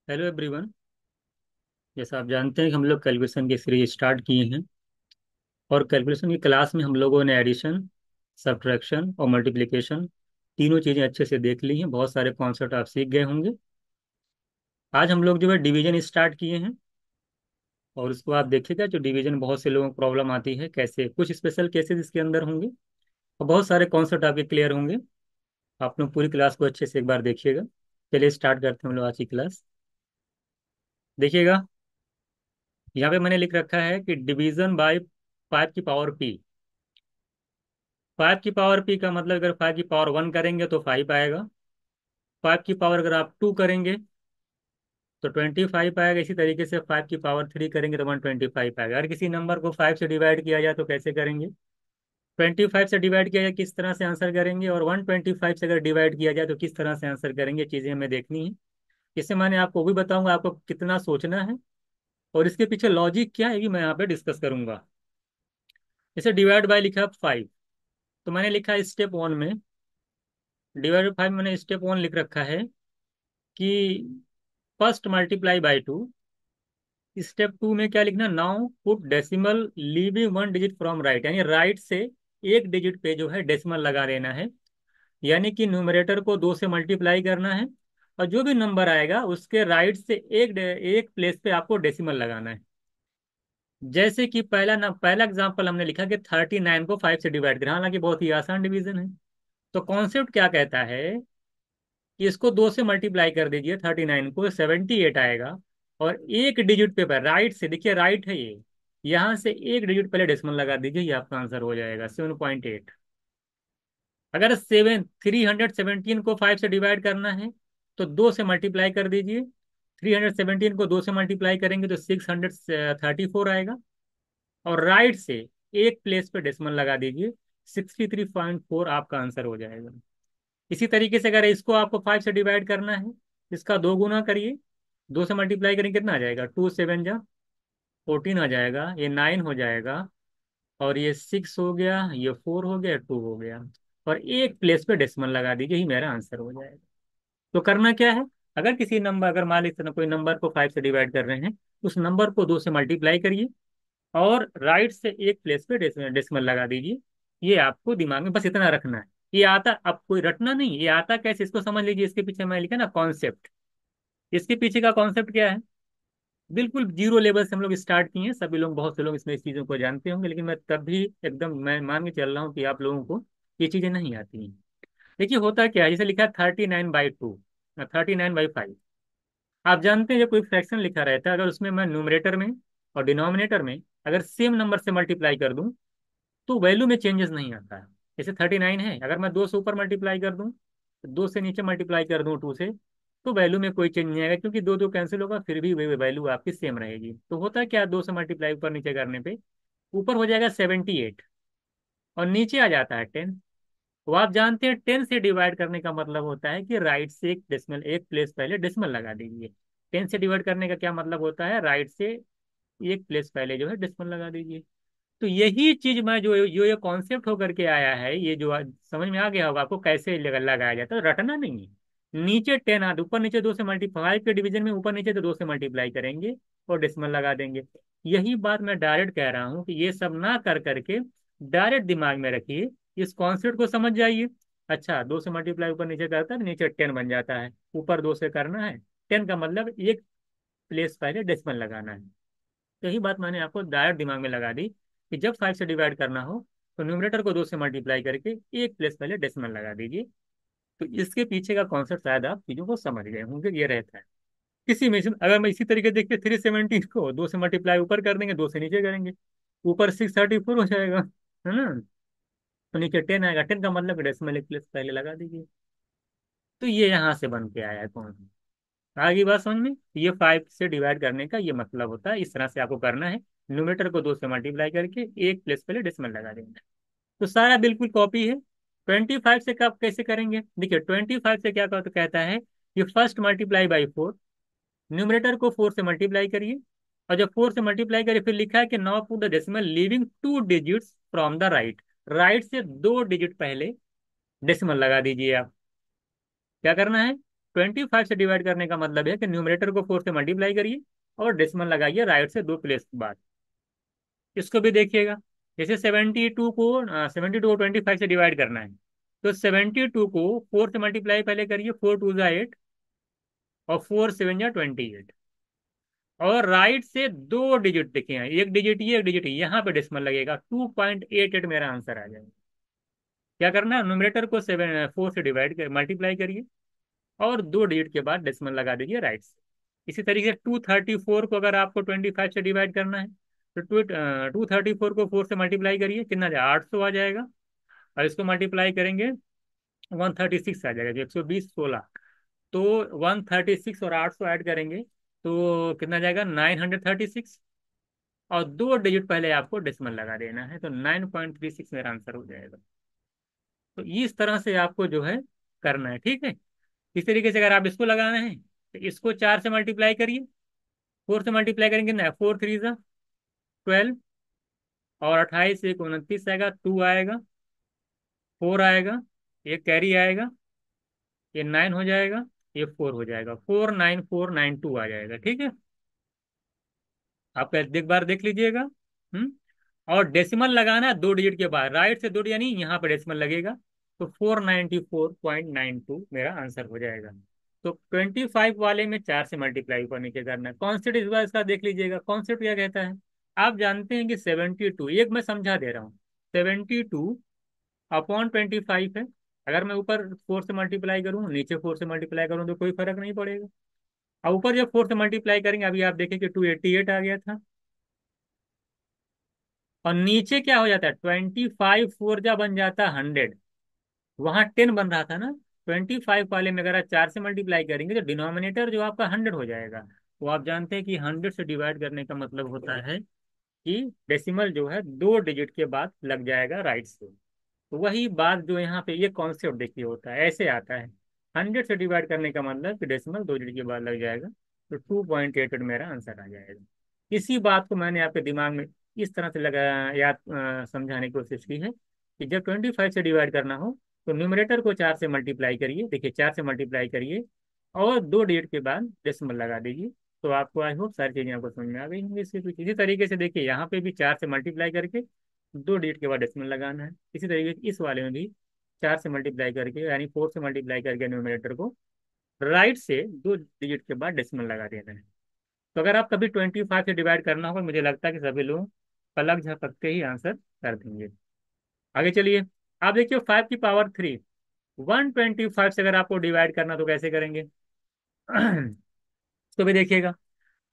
Hello everyone. जैसा आप जानते हैं कि हम लोग कैलकुलेशन की सीरीज स्टार्ट किए हैं। और कैलकुलेशन की क्लास में हम लोगों ने एडिशन, सब्ट्रैक्शन और मल्टीप्लिकेशन तीनों चीज़ें अच्छे से देख ली हैं। बहुत सारे कॉन्सेप्ट आप सीख गए होंगे। आज हम लोग जो है डिवीजन स्टार्ट किए हैं। और उसको आप देखिएगा, जो डिवीजन बहुत से लोगों को प्रॉब्लम आती है, कैसे कुछ स्पेशल केसेस इसके अंदर होंगे और बहुत सारे कॉन्सेप्ट आपके क्लियर होंगे। आप लोग पूरी क्लास को अच्छे से एक बार देखिएगा। चलिए स्टार्ट करते हैं हम लोग आज की क्लास। देखिएगा, यहाँ पे मैंने लिख रखा है कि डिवीजन बाय 5 की पावर p। 5 की पावर p का मतलब अगर 5 की पावर 1 करेंगे तो 5 आएगा। 5 की पावर अगर आप 2 करेंगे तो 25 आएगा। इसी तरीके से 5 की पावर 3 करेंगे तो 125 आएगा। अगर किसी नंबर को 5 से डिवाइड किया जाए तो कैसे करेंगे? 25 से डिवाइड किया जाए किस तरह से आंसर करेंगे, और 125 से अगर डिवाइड किया जाए तो किस तरह से आंसर करेंगे, चीज़ें हमें देखनी है। इससे मैंने आपको भी बताऊंगा आपको कितना सोचना है और इसके पीछे लॉजिक क्या है, ये मैं यहाँ पे डिस्कस करूंगा। जैसे डिवाइड बाय लिखा 5, तो मैंने लिखा स्टेप 1 में, डिवाइड 5 मैंने स्टेप 1 लिख रखा है कि फर्स्ट मल्टीप्लाई बाय 2। स्टेप 2 में क्या लिखना, now put decimal leaving 1 digit from right, यानी राइट से एक डिजिट पे जो है डेसिमल लगा देना है। यानी कि न्यूमरेटर को 2 से मल्टीप्लाई करना है और जो भी नंबर आएगा उसके राइट से एक प्लेस पे आपको डेसिमल लगाना है। जैसे कि पहला एग्जांपल हमने लिखा कि 39 को 5 से डिवाइड करना, हालांकि बहुत ही आसान डिवीजन है। तो कॉन्सेप्ट क्या कहता है कि इसको 2 से मल्टीप्लाई कर दीजिए, 39 को 78 आएगा। और एक डिजिट पे पर राइट से, देखिए राइट है ये, यहाँ से एक डिजिट पहले डेसिमल लगा दीजिए, ये आपका आंसर हो जाएगा 7.8। अगर 317 को 5 से डिवाइड करना है तो 2 से मल्टीप्लाई कर दीजिए। 317 को 2 से मल्टीप्लाई करेंगे तो 634 आएगा। और राइट से एक प्लेस पे डेसिमल लगा दीजिए, 63.4 आपका आंसर हो जाएगा। इसी तरीके से अगर इसको आपको 5 से डिवाइड करना है, इसका 2 गुना करिए। 2 से मल्टीप्लाई करेंगे कितना आ जाएगा, 2 7 जा 14 आ जाएगा, ये 9 हो जाएगा। और ये 6 हो गया, ये 4 हो गया, 2 हो गया। और एक प्लेस पे डेसिमल लगा दीजिए, ही मेरा आंसर हो जाएगा। तो करना क्या है, अगर किसी नंबर, अगर मान लीजिए कोई नंबर को 5 से डिवाइड कर रहे हैं, उस नंबर को 2 से मल्टीप्लाई करिए और राइट से एक प्लेस पे डेसिमल लगा दीजिए। ये आपको दिमाग में बस इतना रखना है। ये आता, अब कोई रटना नहीं, ये आता कैसे इसको समझ लीजिए। इसके पीछे मैं लिखा ना कॉन्सेप्ट, इसके पीछे का कॉन्सेप्ट क्या है। बिल्कुल जीरो लेवल से हम लोग स्टार्ट किए हैं, सभी लोग, बहुत से लोग इसमें इस चीज़ों को जानते होंगे, लेकिन मैं तब भी एकदम मैं मान के चल रहा हूँ कि आप लोगों को ये चीज़ें नहीं आती हैं। देखिए होता क्या है, जैसे लिखा है 39/2, 39/5। आप जानते हैं जब कोई फ्रैक्शन लिखा रहता है, अगर उसमें मैं न्यूमरेटर में और डिनोमिनेटर में अगर सेम नंबर से मल्टीप्लाई कर दूं तो वैल्यू में चेंजेस नहीं आता है। जैसे 39 है, अगर मैं 2 से ऊपर मल्टीप्लाई कर दूं, 2 से नीचे मल्टीप्लाई कर दूं 2 से, तो वैल्यू में कोई चेंज नहीं आएगा, क्योंकि 2 2 कैंसिल होगा, फिर भी वही वैल्यू आपकी सेम रहेगी। तो होता है क्या, 2 से मल्टीप्लाई ऊपर नीचे करने पे ऊपर हो जाएगा 78 और नीचे आ जाता है 10। तो आप जानते हैं 10 से डिवाइड करने का मतलब होता है कि राइट से एक डेसिमल, एक प्लेस पहले डेसिमल लगा दीजिए। 10 से डिवाइड करने का क्या मतलब होता है, राइट से एक प्लेस पहले जो है डेसिमल लगा दीजिए। तो यही चीज मैं जो जो ये कॉन्सेप्ट होकर के आया है, ये जो समझ में आ गया होगा आपको कैसे लगाया जाता है, तो रटना नहीं है। नीचे 10 आ, ऊपर नीचे 2 से मल्टीप्लाई के डिवीजन में ऊपर नीचे तो 2 से मल्टीप्लाई करेंगे और डेसिमल लगा देंगे। यही बात मैं डायरेक्ट कह रहा हूँ कि ये सब ना कर करके डायरेक्ट दिमाग में रखिए, इस कॉन्सेप्ट को समझ जाइए। अच्छा, 2 से मल्टीप्लाई ऊपर नीचे करता है तो नीचे 10 बन जाता है, ऊपर 2 से करना है, 10 का मतलब एक प्लेस पहले डेसिमल लगाना है। तो यही बात मैंने आपको डायरेक्ट दिमाग में लगा दी कि जब 5 से डिवाइड करना हो तो न्यूमरेटर को 2 से मल्टीप्लाई करके एक प्लेस पहले डेसिमल लगा दीजिए। तो इसके पीछे का कॉन्सेप्ट शायद आप चीजों को समझ गए होंगे, ये रहता है। इसी में अगर मैं इसी तरीके देखिए 317 को 2 से मल्टीप्लाई ऊपर कर देंगे, 2 से नीचे करेंगे, ऊपर 634 हो जाएगा, है ना। तो नीचे 10 आएगा, 10 का मतलब डेसिमल एक प्लेस पहले लगा दीजिए। तो ये यहाँ से बन के आया है कौन, आगे बात समझ में। ये 5 से डिवाइड करने का ये मतलब होता है, इस तरह से आपको करना है। न्यूमरेटर को 2 से मल्टीप्लाई करके एक प्लेस पहले डेसिमल लगा देंगे। तो सारा बिल्कुल कॉपी है। 25 से कब कैसे करेंगे, देखिए 25 से क्या तो कहता है कि फर्स्ट मल्टीप्लाई बाई 4, न्यूमरेटर को 4 से मल्टीप्लाई करिए। और जब 4 से मल्टीप्लाई करिए फिर लिखा है कि now put the decimal leaving 2 digits from the right, right से 2 डिजिट पहले डेसिमल लगा दीजिए आप। क्या करना है, 25 से डिवाइड करने का मतलब है कि न्यूमरेटर को 4 से मल्टीप्लाई करिए और डेसिमल लगाइए राइट से 2 प्लेस के बाद। इसको भी देखिएगा, जैसे 72 को 25 से डिवाइड करना है, तो 72 को 4 से मल्टीप्लाई पहले करिए, 4 2 8 और 4 7 28, और राइट से 2 डिजिट देखिए, एक डिजिट ये एक डिजिट ये, यहाँ पे डेसिमल लगेगा, 2.88 मेरा आंसर आ जाएगा। क्या करना है, न्यूमरेटर को 4 से डिवाइड कर मल्टीप्लाई करिए और 2 डिजिट के बाद डेसिमल लगा दीजिए राइट से। इसी तरीके से 234 को अगर आपको 25 से डिवाइड करना है, तो 234 को 4 से मल्टीप्लाई करिए, कितना जाए 800 आ जाएगा, और इसको मल्टीप्लाई करेंगे 136 आ जाएगा, जो 120 16, तो 136 और 800 ऐड करेंगे तो कितना जाएगा 936, और 2 डिजिट पहले आपको डेसिमल लगा देना है, तो 9.36 मेरा आंसर हो जाएगा। तो इस तरह से आपको जो है करना है, ठीक है। इस तरीके से अगर आप इसको लगाना है तो इसको 4 से मल्टीप्लाई करिए, 4 से मल्टीप्लाई करेंगे ना, 4 3 ज़ा 12, और 28 1 29 आएगा, 2 आएगा, 4 आएगा, एक कैरी आएगा, ये 9 हो जाएगा, ये 4 हो जाएगा, 49492 आ जाएगा, ठीक है। आप एक बार देख लीजिएगा। हम्म। और डेसिमल लगाना है 2 डिजिट के बाद, राइट से 2 यानी यहाँ पे डेसिमल लगेगा, तो 494.92 मेरा आंसर हो जाएगा। तो 25 वाले में 4 से मल्टीप्लाई ऊपर नीचे करना है। कॉन्सेप्ट इस बार इसका देख लीजिएगा, कॉन्सेप्ट क्या कहता है। आप जानते हैं कि 72, एक मैं समझा दे रहा हूँ, 72/25 है। अगर मैं ऊपर 4 से मल्टीप्लाई करूँ, नीचे 4 से मल्टीप्लाई करूँ, तो कोई फर्क नहीं पड़ेगा। अब ऊपर जब 4 से मल्टीप्लाई करेंगे, अभी आप देखें कि 288 आ गया था, और नीचे क्या हो जाता है, 25 4 जा बन जाता है 100, वहां 10 बन रहा था ना। 25 वाले में अगर आप 4 से मल्टीप्लाई करेंगे तो डिनोमिनेटर जो आपका 100 हो जाएगा। वो आप जानते हैं कि 100 से डिवाइड करने का मतलब होता है कि डेसिमल जो है 2 डिजिट के बाद लग जाएगा राइट से। तो वही बात जो यहाँ पे ये कॉन्सेप्ट देखिए होता है, ऐसे आता है, 100 से डिवाइड करने का मतलब कि डेसिमल 2 डिजिट के बाद लग जाएगा, तो 2.88 मेरा आंसर आ जाएगा। इसी बात को मैंने आपके दिमाग में इस तरह से लगा याद समझाने की कोशिश की है कि जब 25 से डिवाइड करना हो तो न्यूमरेटर को 4 से मल्टीप्लाई करिए, देखिए 4 से मल्टीप्लाई करिए और 2 डिजिट के बाद डेसिमल लगा दीजिए, तो आपको आई होप सारी चीजें आपको समझ में आ गई होंगी इसके पीछे। इसी तरीके से देखिए यहाँ पे भी 4 से मल्टीप्लाई करके 2 डिजिट के बाद डेसिमल लगाना है। इसी तरीके से इस वाले में भी 4 से मल्टीप्लाई करके यानी 4 से मल्टीप्लाई करके न्यूमरेटर को राइट से 2 डिजिट के बाद डेसिमल लगा देना है। तो अगर आप कभी 25 से डिवाइड करना होगा, मुझे लगता है कि सभी लोग पलक झपकते ही आंसर कर देंगे। आगे चलिए, आप देखिए 5 की पावर 3, 125 से अगर आपको डिवाइड करना तो कैसे करेंगे। तो भी देखिएगा,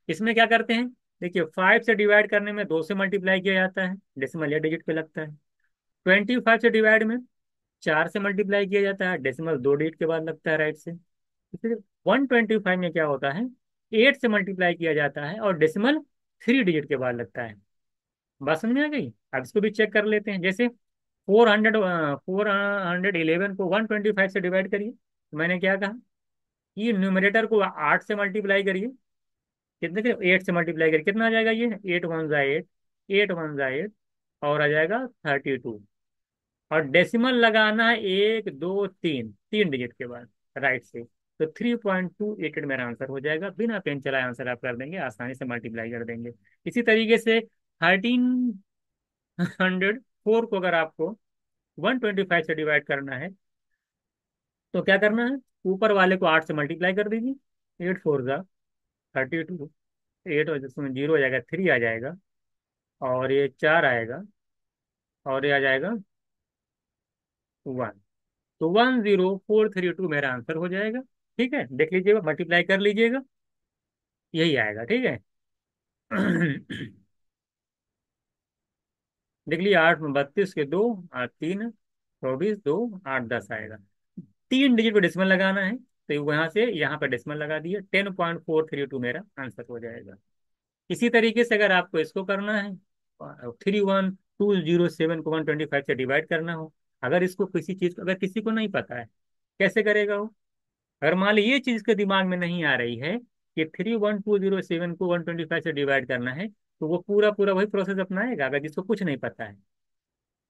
इसमें क्या करते हैं, देखिए 5 से डिवाइड करने में 2 से मल्टीप्लाई किया जाता है, डेसिमल या डिजिट पे लगता है। 25 से डिवाइड में 4 से मल्टीप्लाई किया जाता है, डेसिमल 2 डिजिट के बाद लगता है राइट से। फिर 125 में क्या होता है, 8 से मल्टीप्लाई किया जाता है और डेसिमल 3 डिजिट के बाद लगता है। बात समझ में आ गई। अब इसको भी चेक कर लेते हैं, जैसे 411 को 125 से डिवाइड करिए, तो मैंने क्या कहा, ये न्यूमरेटर को 8 से मल्टीप्लाई करिए, कितने से 8 से मल्टीप्लाई करिए, कितना आ जाएगा, ये 8 1 8, 8 1 8, और आ जाएगा 32, और डेसिमल लगाना है 1 2 3 डिजिट के बाद राइट से, तो 3.288 मेरा आंसर हो जाएगा। बिना पेन चलाए आंसर आप कर देंगे, आसानी से मल्टीप्लाई कर देंगे। इसी तरीके से 1304 को अगर आपको 125 से डिवाइड करना है तो क्या करना है, ऊपर वाले को 8 से मल्टीप्लाई कर दीजिए, 8 4 जा 32, 8 और जिसमें 0 हो जाएगा, 3 आ जाएगा, और ये 4 आएगा, और ये आ जाएगा 1, तो 10432 मेरा आंसर हो जाएगा। ठीक है, देख लीजिएगा, मल्टीप्लाई कर लीजिएगा, यही आएगा, ठीक है। देख लीजिए, 8 32 के 2, 8 3 24, 2 8 10 आएगा। 3 डिजिट को डेसिमल लगाना है, तो वहां से यहाँ पे डेसिमल लगा दिए, 10.432 मेरा आंसर हो जाएगा। इसी तरीके से अगर आपको इसको करना है, 31207 को 125 से डिवाइड करना हो, अगर इसको किसी चीज अगर किसी को नहीं पता है, कैसे करेगा वो। अगर मान ली ये चीज के दिमाग में नहीं आ रही है कि 31207 को 125 से डिवाइड करना है, तो वो पूरा पूरा वही प्रोसेस अपनाएगा, अगर जिसको कुछ नहीं पता है,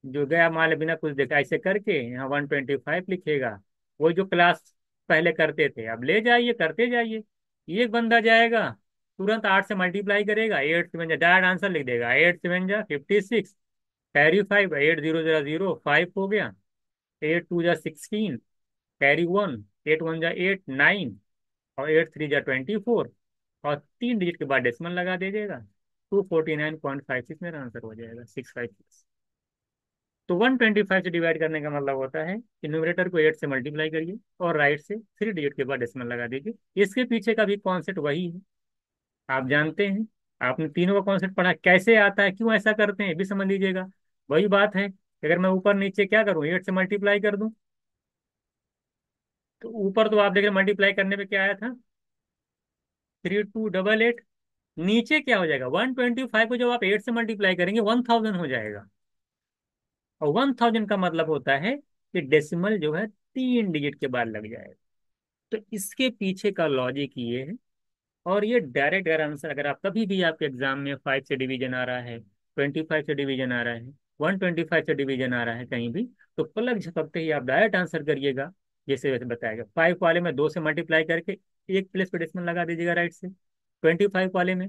जो गया मान ली बिना कुछ देखा ऐसे करके यहाँ 125 लिखेगा, वो जो क्लास पहले करते थे, अब ले जाइए करते जाइए। एक बंदा जाएगा, तुरंत 8 से मल्टीप्लाई करेगा, 8 7 डायरेक्ट आंसर लिख देगा, 8 7 56, कैरी 5, 8 0 0 0 5 हो गया, 8 2 16, कैरी 1, 8 1 8 9, और 8 3 24, और 3 डिजिट के बाद डेसिमल लगा दीजिएगा, 249.56 मेरा आंसर हो जाएगा, 656। तो 125 से डिवाइड करने का मतलब होता है कि न्यूमरेटर को 8 से मल्टीप्लाई करिए और राइट से 3 डिजिट के बाद डेसिमल लगा दीजिए। इसके पीछे का भी कॉन्सेप्ट वही है, आप जानते हैं। आपने तीनों का कॉन्सेप्ट पढ़ा, कैसे आता है, क्यों ऐसा करते हैं, ये भी समझ लीजिएगा। वही बात है, अगर मैं ऊपर नीचे क्या करूँ, 8 से मल्टीप्लाई कर दूं, तो ऊपर तो आप देख रहे मल्टीप्लाई करने पे क्या आया था, 3288। नीचे क्या हो जाएगा, 125 को जब आप 8 से मल्टीप्लाई करेंगे 1000 हो जाएगा। और 1000 का मतलब होता है कि डेसिमल जो है 3 डिजिट के बाद लग जाएगा। तो इसके पीछे का लॉजिक ये है। और ये डायरेक्ट अगर आंसर, अगर आप कभी भी आपके एग्जाम में 5 से डिवीजन आ रहा है, 25 से डिवीजन आ रहा है, 125 से डिवीजन आ रहा है कहीं भी, तो पलक झपकते ही आप डायरेक्ट आंसर करिएगा। जैसे वैसे बताएगा, 5 वाले में 2 से मल्टीप्लाई करके एक प्लेस पे डेसिमल लगा दीजिएगा राइट से, 25 वाले में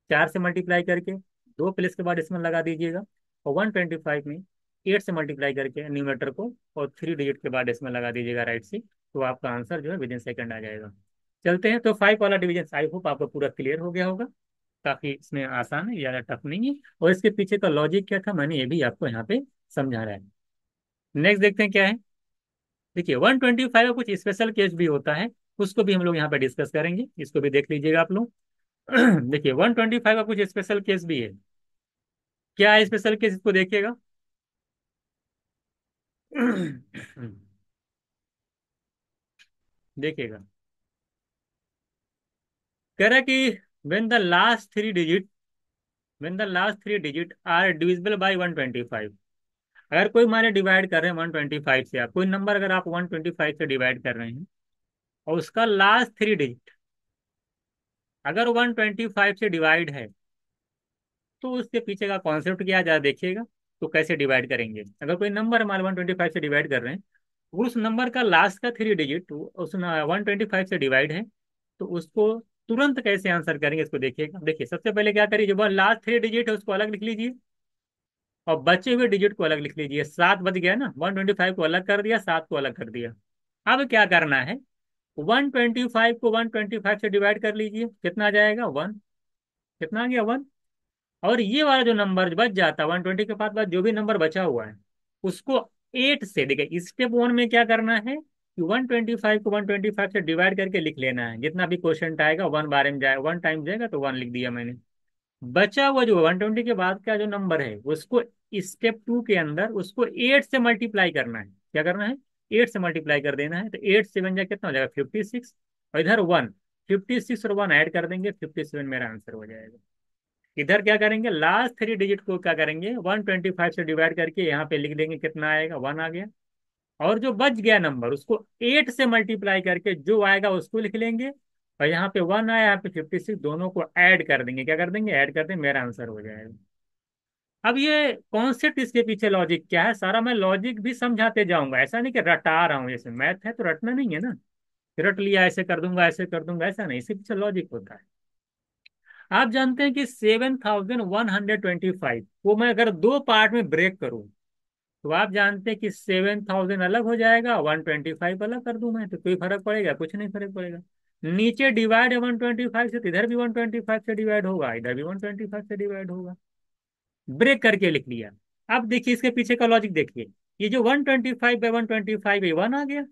4 से मल्टीप्लाई करके 2 प्लेस के बाद डेसिमल लगा दीजिएगा, और 125 में 8 से मल्टीप्लाई करके न्यूमरेटर को और 3 डिजिट के बाद डेसिमल लगा दीजिएगा राइट से, तो आपका आंसर जो है विद इन सेकंड आ जाएगा। चलते हैं, तो 5 वाला डिवीजन आई होप आपको पूरा क्लियर हो गया होगा। काफी इसमें आसान है, ज्यादा टफ नहीं है। और इसके पीछे का लॉजिक क्या था, मैंने ये भी आपको यहाँ पे समझा रहा है। नेक्स्ट देखते हैं क्या है। देखिए 125 का कुछ स्पेशल केस भी होता है, उसको भी हम लोग यहाँ पे डिस्कस करेंगे, इसको भी देख लीजिएगा आप लोग। देखिए 125 का कुछ स्पेशल केस भी है। क्या है स्पेशल केस, इसको देखिएगा। देखिएगा, कह रहा है कि when the last three digit when the last 3 digit are divisible by 125। अगर कोई मान डिवाइड कर रहे हैं 125 से, आप कोई नंबर अगर आप 125 से डिवाइड कर रहे हैं और उसका लास्ट 3 डिजिट अगर 125 से डिवाइड है, तो उसके पीछे का कॉन्सेप्ट क्या है जरा देखिएगा। तो कैसे डिवाइड करेंगे, अगर कोई नंबर हमारे 125 से डिवाइड कर रहे हैं, उस नंबर का लास्ट का 3 डिजिट उस 125 से डिवाइड है, तो उसको तुरंत कैसे आंसर करेंगे इसको देखिएगा। देखिए सबसे पहले क्या करिए, जो लास्ट 3 डिजिट है उसको अलग लिख लीजिए, और बचे हुए डिजिट को अलग लिख लीजिए। 7 बच गया ना, 125 को अलग कर दिया, 7 को अलग कर दिया। अब क्या करना है, 125 को 125 से डिवाइड कर लीजिए, कितना आ जाएगा 1, कितना आ गया 1। और ये वाला जो नंबर बच जाता है 120 के बाद जो भी नंबर बचा हुआ है, उसको 8 से, देखिए स्टेप 1 में क्या करना है कि 125 को 125 से डिवाइड करके लिख लेना है, जितना भी क्वेश्चन आएगा 1 बार में जाएगा, 1 टाइम जाएगा तो 1 लिख दिया मैंने। बचा हुआ जो 120 के बाद का जो नंबर है, उसको स्टेप 2 के अंदर उसको 8 से मल्टीप्लाई करना है। क्या करना है, 8 से मल्टीप्लाई कर देना है, तो 8 से बन जाए कितना हो जाएगा 56, और इधर 1, 56 और 1 ऐड कर देंगे, 57 मेरा आंसर हो जाएगा। इधर क्या करेंगे, लास्ट 3 डिजिट को क्या करेंगे 125 से डिवाइड करके यहाँ पे लिख देंगे, कितना आएगा 1 आ गया। और जो बच गया नंबर उसको 8 से मल्टीप्लाई करके जो आएगा उसको लिख लेंगे, और यहाँ पे 1 आया, यहाँ पे 56, दोनों को ऐड कर देंगे। क्या कर देंगे, ऐड कर देंगे, मेरा आंसर हो जाएगा। अब ये कॉन्सेप्ट, इसके पीछे लॉजिक क्या है, सारा मैं लॉजिक भी समझाते जाऊंगा, ऐसा नहीं कि रटा रहा हूँ। जैसे मैथ है तो रटना नहीं है ना, रट लिया ऐसे कर दूंगा ऐसे कर दूंगा, ऐसा नहीं, इसके पीछे लॉजिक होता है। आप जानते हैं कि 7125 वो मैं अगर दो पार्ट में ब्रेक करूं, तो आप जानते हैं कि 7000 अलग हो जाएगा, 125 अलग कर दूं मैं, तो कोई फर्क पड़ेगा, कुछ नहीं फर्क पड़ेगा। नीचे डिवाइड है 125 से, तो इधर भी 125 से डिवाइड होगा, इधर भी 125 से डिवाइड होगा। ब्रेक करके लिख लिया। अब देखिए इसके पीछे का लॉजिक देखिए, ये जो 125/125 है 1 आ गया,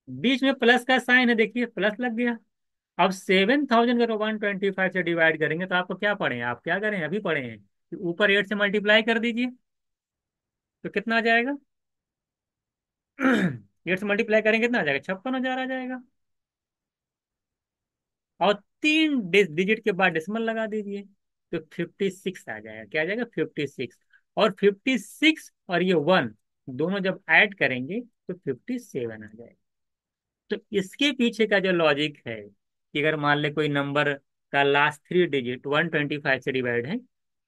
बीच में प्लस का साइन है, देखिए प्लस लग गया। अब 7000 अगर 125 से डिवाइड करेंगे तो आपको क्या पढ़े हैं, आप क्या करें अभी पढ़े हैं कि ऊपर 8 से मल्टीप्लाई कर दीजिए, तो कितना आ जाएगा। 8 से मल्टीप्लाई करेंगे कितना आ जाएगा, 56,000 आ जाएगा। और 3 डिजिट के बाद डेसिमल लगा दीजिए, तो 56 आ जाएगा। क्या आ जाएगा 56। और 56 और ये 1 दोनों जब ऐड करेंगे तो 57 आ जाएगा। तो इसके पीछे का जो लॉजिक है कि अगर मान ले कोई नंबर का लास्ट 3 डिजिट 125 से डिवाइड है,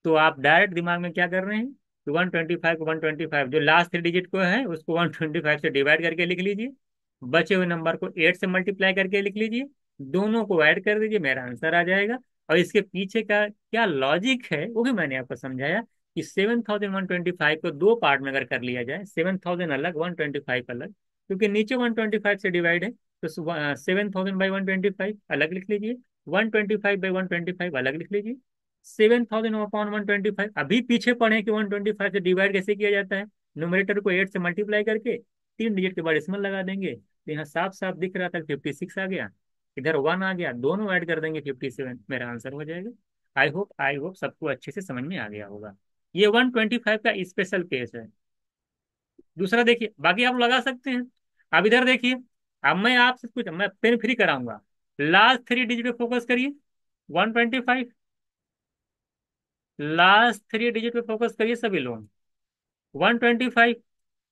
तो आप डायरेक्ट दिमाग में क्या कर रहे हैं कि 125 को 125 जो लास्ट 3 डिजिट को है उसको 125 से डिवाइड करके लिख लीजिए, बचे हुए नंबर को 8 से मल्टीप्लाई करके लिख लीजिए, दोनों को ऐड कर दीजिए, मेरा आंसर आ जाएगा। और इसके पीछे का क्या लॉजिक है वो भी मैंने आपको समझाया कि 7125 को दो पार्ट में अगर कर लिया जाए, 7000 अलग, 125 अलग, क्योंकि नीचे 125 से डिवाइड है, तो 7000/125 अलग लिख लीजिए, 125/125 अलग लिख लीजिए, 7000/125 अभी पीछे पढ़े कि 125 से डिवाइड कैसे किया जाता है, न्यूमरेटर को 8 से मल्टीप्लाई करके 3 डिजिट के बाद इसमें लगा देंगे, तो यहाँ साफ साफ दिख रहा था 56 आ गया, इधर 1 आ गया, दोनों ऐड कर देंगे 57, मेरा आंसर हो जाएगा। आई होप सबको अच्छे से समझ में आ गया होगा। ये 125 का स्पेशल केस है। दूसरा देखिए, बाकी आप लगा सकते हैं। अब इधर देखिए, अब मैं आपसे कुछ, मैं पेन फ्री कराऊंगा, लास्ट 3 डिजिट पे फोकस करिए, 125, लास्ट 3 डिजिट पे फोकस करिए सभी लोग, 125।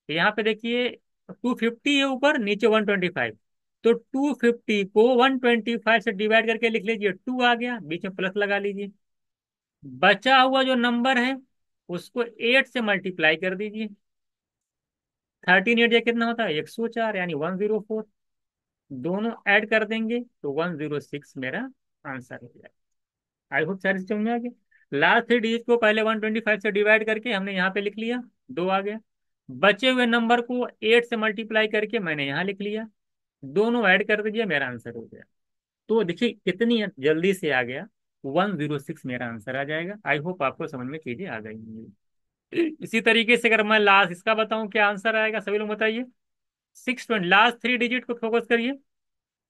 यहाँ पे देखिए 250 है ऊपर, नीचे 125, तो 250 को 125 से डिवाइड करके लिख लीजिए, 2 आ गया, बीच में प्लस लगा लीजिए, बचा हुआ जो नंबर है उसको 8 से मल्टीप्लाई कर दीजिए, 13 8 कितना होता है, 104, यानी 104, दोनों ऐड कर देंगे तो 106 मेरा आंसर हो जाएगा। आई होप सारी समझ में आ गया। लास्ट 3 डिजिट को पहले 125 से डिवाइड करके हमने यहाँ पे लिख लिया, 2 आ गया, बचे हुए नंबर को 8 से मल्टीप्लाई करके मैंने यहाँ लिख लिया, दोनों ऐड कर दीजिए, मेरा आंसर हो गया। तो देखिए कितनी जल्दी से आ गया, 106 मेरा आंसर आ जाएगा। आई होप आपको समझ में चीजें आ गई होंगी। इसी तरीके से अगर मैं लास्ट इसका बताऊं क्या आंसर आएगा, सभी लोग बताइए। 620, लास्ट 3 डिजिट को फोकस करिए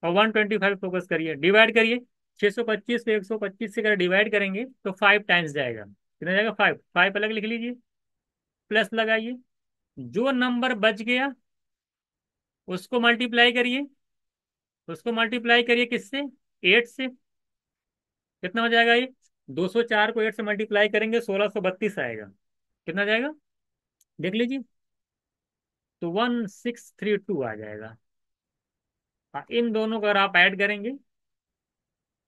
और 125 फोकस करिए, डिवाइड करिए, 625 को 125 से अगर डिवाइड करेंगे तो 5 टाइम्स जाएगा, कितना जाएगा, 5, 5 अलग लिख लीजिए, प्लस लगाइए, जो नंबर बच गया उसको मल्टीप्लाई करिए, उसको मल्टीप्लाई करिए किससे, 8 से, कितना हो जाएगा ये, 204 को 8 से मल्टीप्लाई करेंगे 1632 आएगा, कितना जाएगा देख लीजिए, तो 1632 आ जाएगा। इन दोनों को अगर आप ऐड करेंगे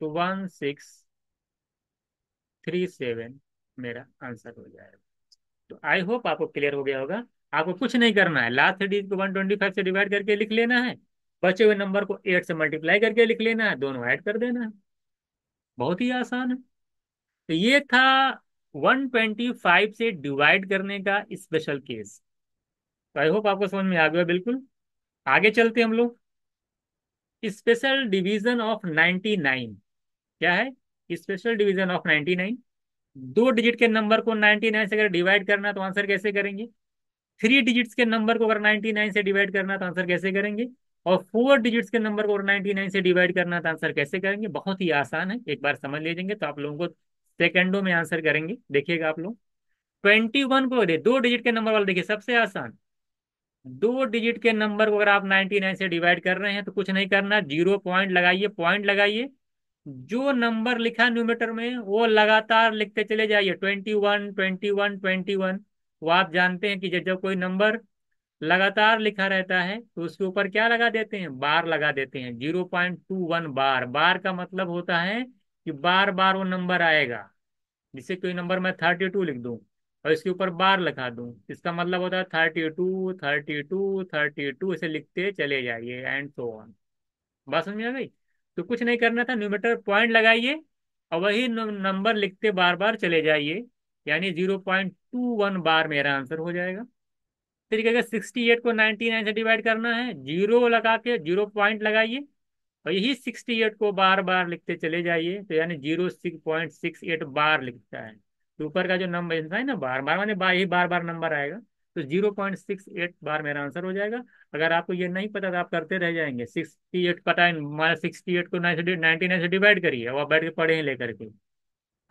तो 1637 मेरा आंसर हो जाएगा। तो आई होप आपको क्लियर हो गया होगा। आपको कुछ नहीं करना है, लास्ट 3 डिजिट को 125 से डिवाइड करके लिख लेना है, बचे हुए नंबर को 8 से मल्टीप्लाई करके लिख लेना है, दोनों ऐड कर देना है, बहुत ही आसान है। तो ये था 125 से डिवाइड करने का स्पेशल केस। तो आई होप आपको समझ में आ गया बिल्कुल। आगे चलते हम लोग, स्पेशल डिवीजन ऑफ 99। क्या है स्पेशल डिवीजन ऑफ 99? 2 डिजिट के नंबर को 99 से अगर डिवाइड करना तो आंसर कैसे करेंगे, 3 डिजिट्स के नंबर को अगर 99 से डिवाइड करना तो आंसर कैसे करेंगे, और 4 डिजिट्स के नंबर को अगर 99 से डिवाइड करना तो आंसर कैसे करेंगे। बहुत ही आसान है, एक बार समझ लीजिएंगे तो आप लोगों को सेकंडों में आंसर करेंगे, देखिएगा आप लोग। 21 को दे 2 डिजिट के नंबर वाला, देखिए सबसे आसान, 2 डिजिट के नंबर को अगर आप 99 से डिवाइड कर रहे हैं तो कुछ नहीं करना, जीरो पॉइंट लगाइए, पॉइंट लगाइए, जो नंबर लिखा न्यूमेटर में वो लगातार लिखते चले जाइए, 21 21 21। वो आप जानते हैं कि जब जब कोई नंबर लगातार लिखा रहता है तो उसके ऊपर क्या लगा देते हैं, बार लगा देते हैं, 0.21 बार, बार का मतलब होता है कि बार बार वो नंबर आएगा। जिससे कोई नंबर मैं 32 लिख दूं और इसके ऊपर बार लगा दूं, इसका मतलब होता है 32 32 32, इसे लिखते चले जाइए एंड सो ऑन। बात समझ में आ गई। तो कुछ नहीं करना था, न्यूमेटर पॉइंट लगाइए और वही नंबर लिखते बार बार चले जाइए, यानी 0.21 बार मेरा आंसर हो जाएगा। फिर अगर 68 को 99 से डिवाइड करना है, जीरो लगा के जीरो पॉइंट लगाइए और यही 68 को बार बार लिखते चले जाइए, तो यानी 0.68 बार लिखता है। तो ऊपर का जो नंबर है ना, बार बार माने बार, ही बार बार नंबर आएगा, तो 0.68 बार मेरा आंसर हो जाएगा। अगर आपको ये नहीं पता तो आप करते रह जाएंगे, 68 पता है, माना 68 को 99 से डिवाइड करिए और आप बैठ के पढ़े हैं लेकर के।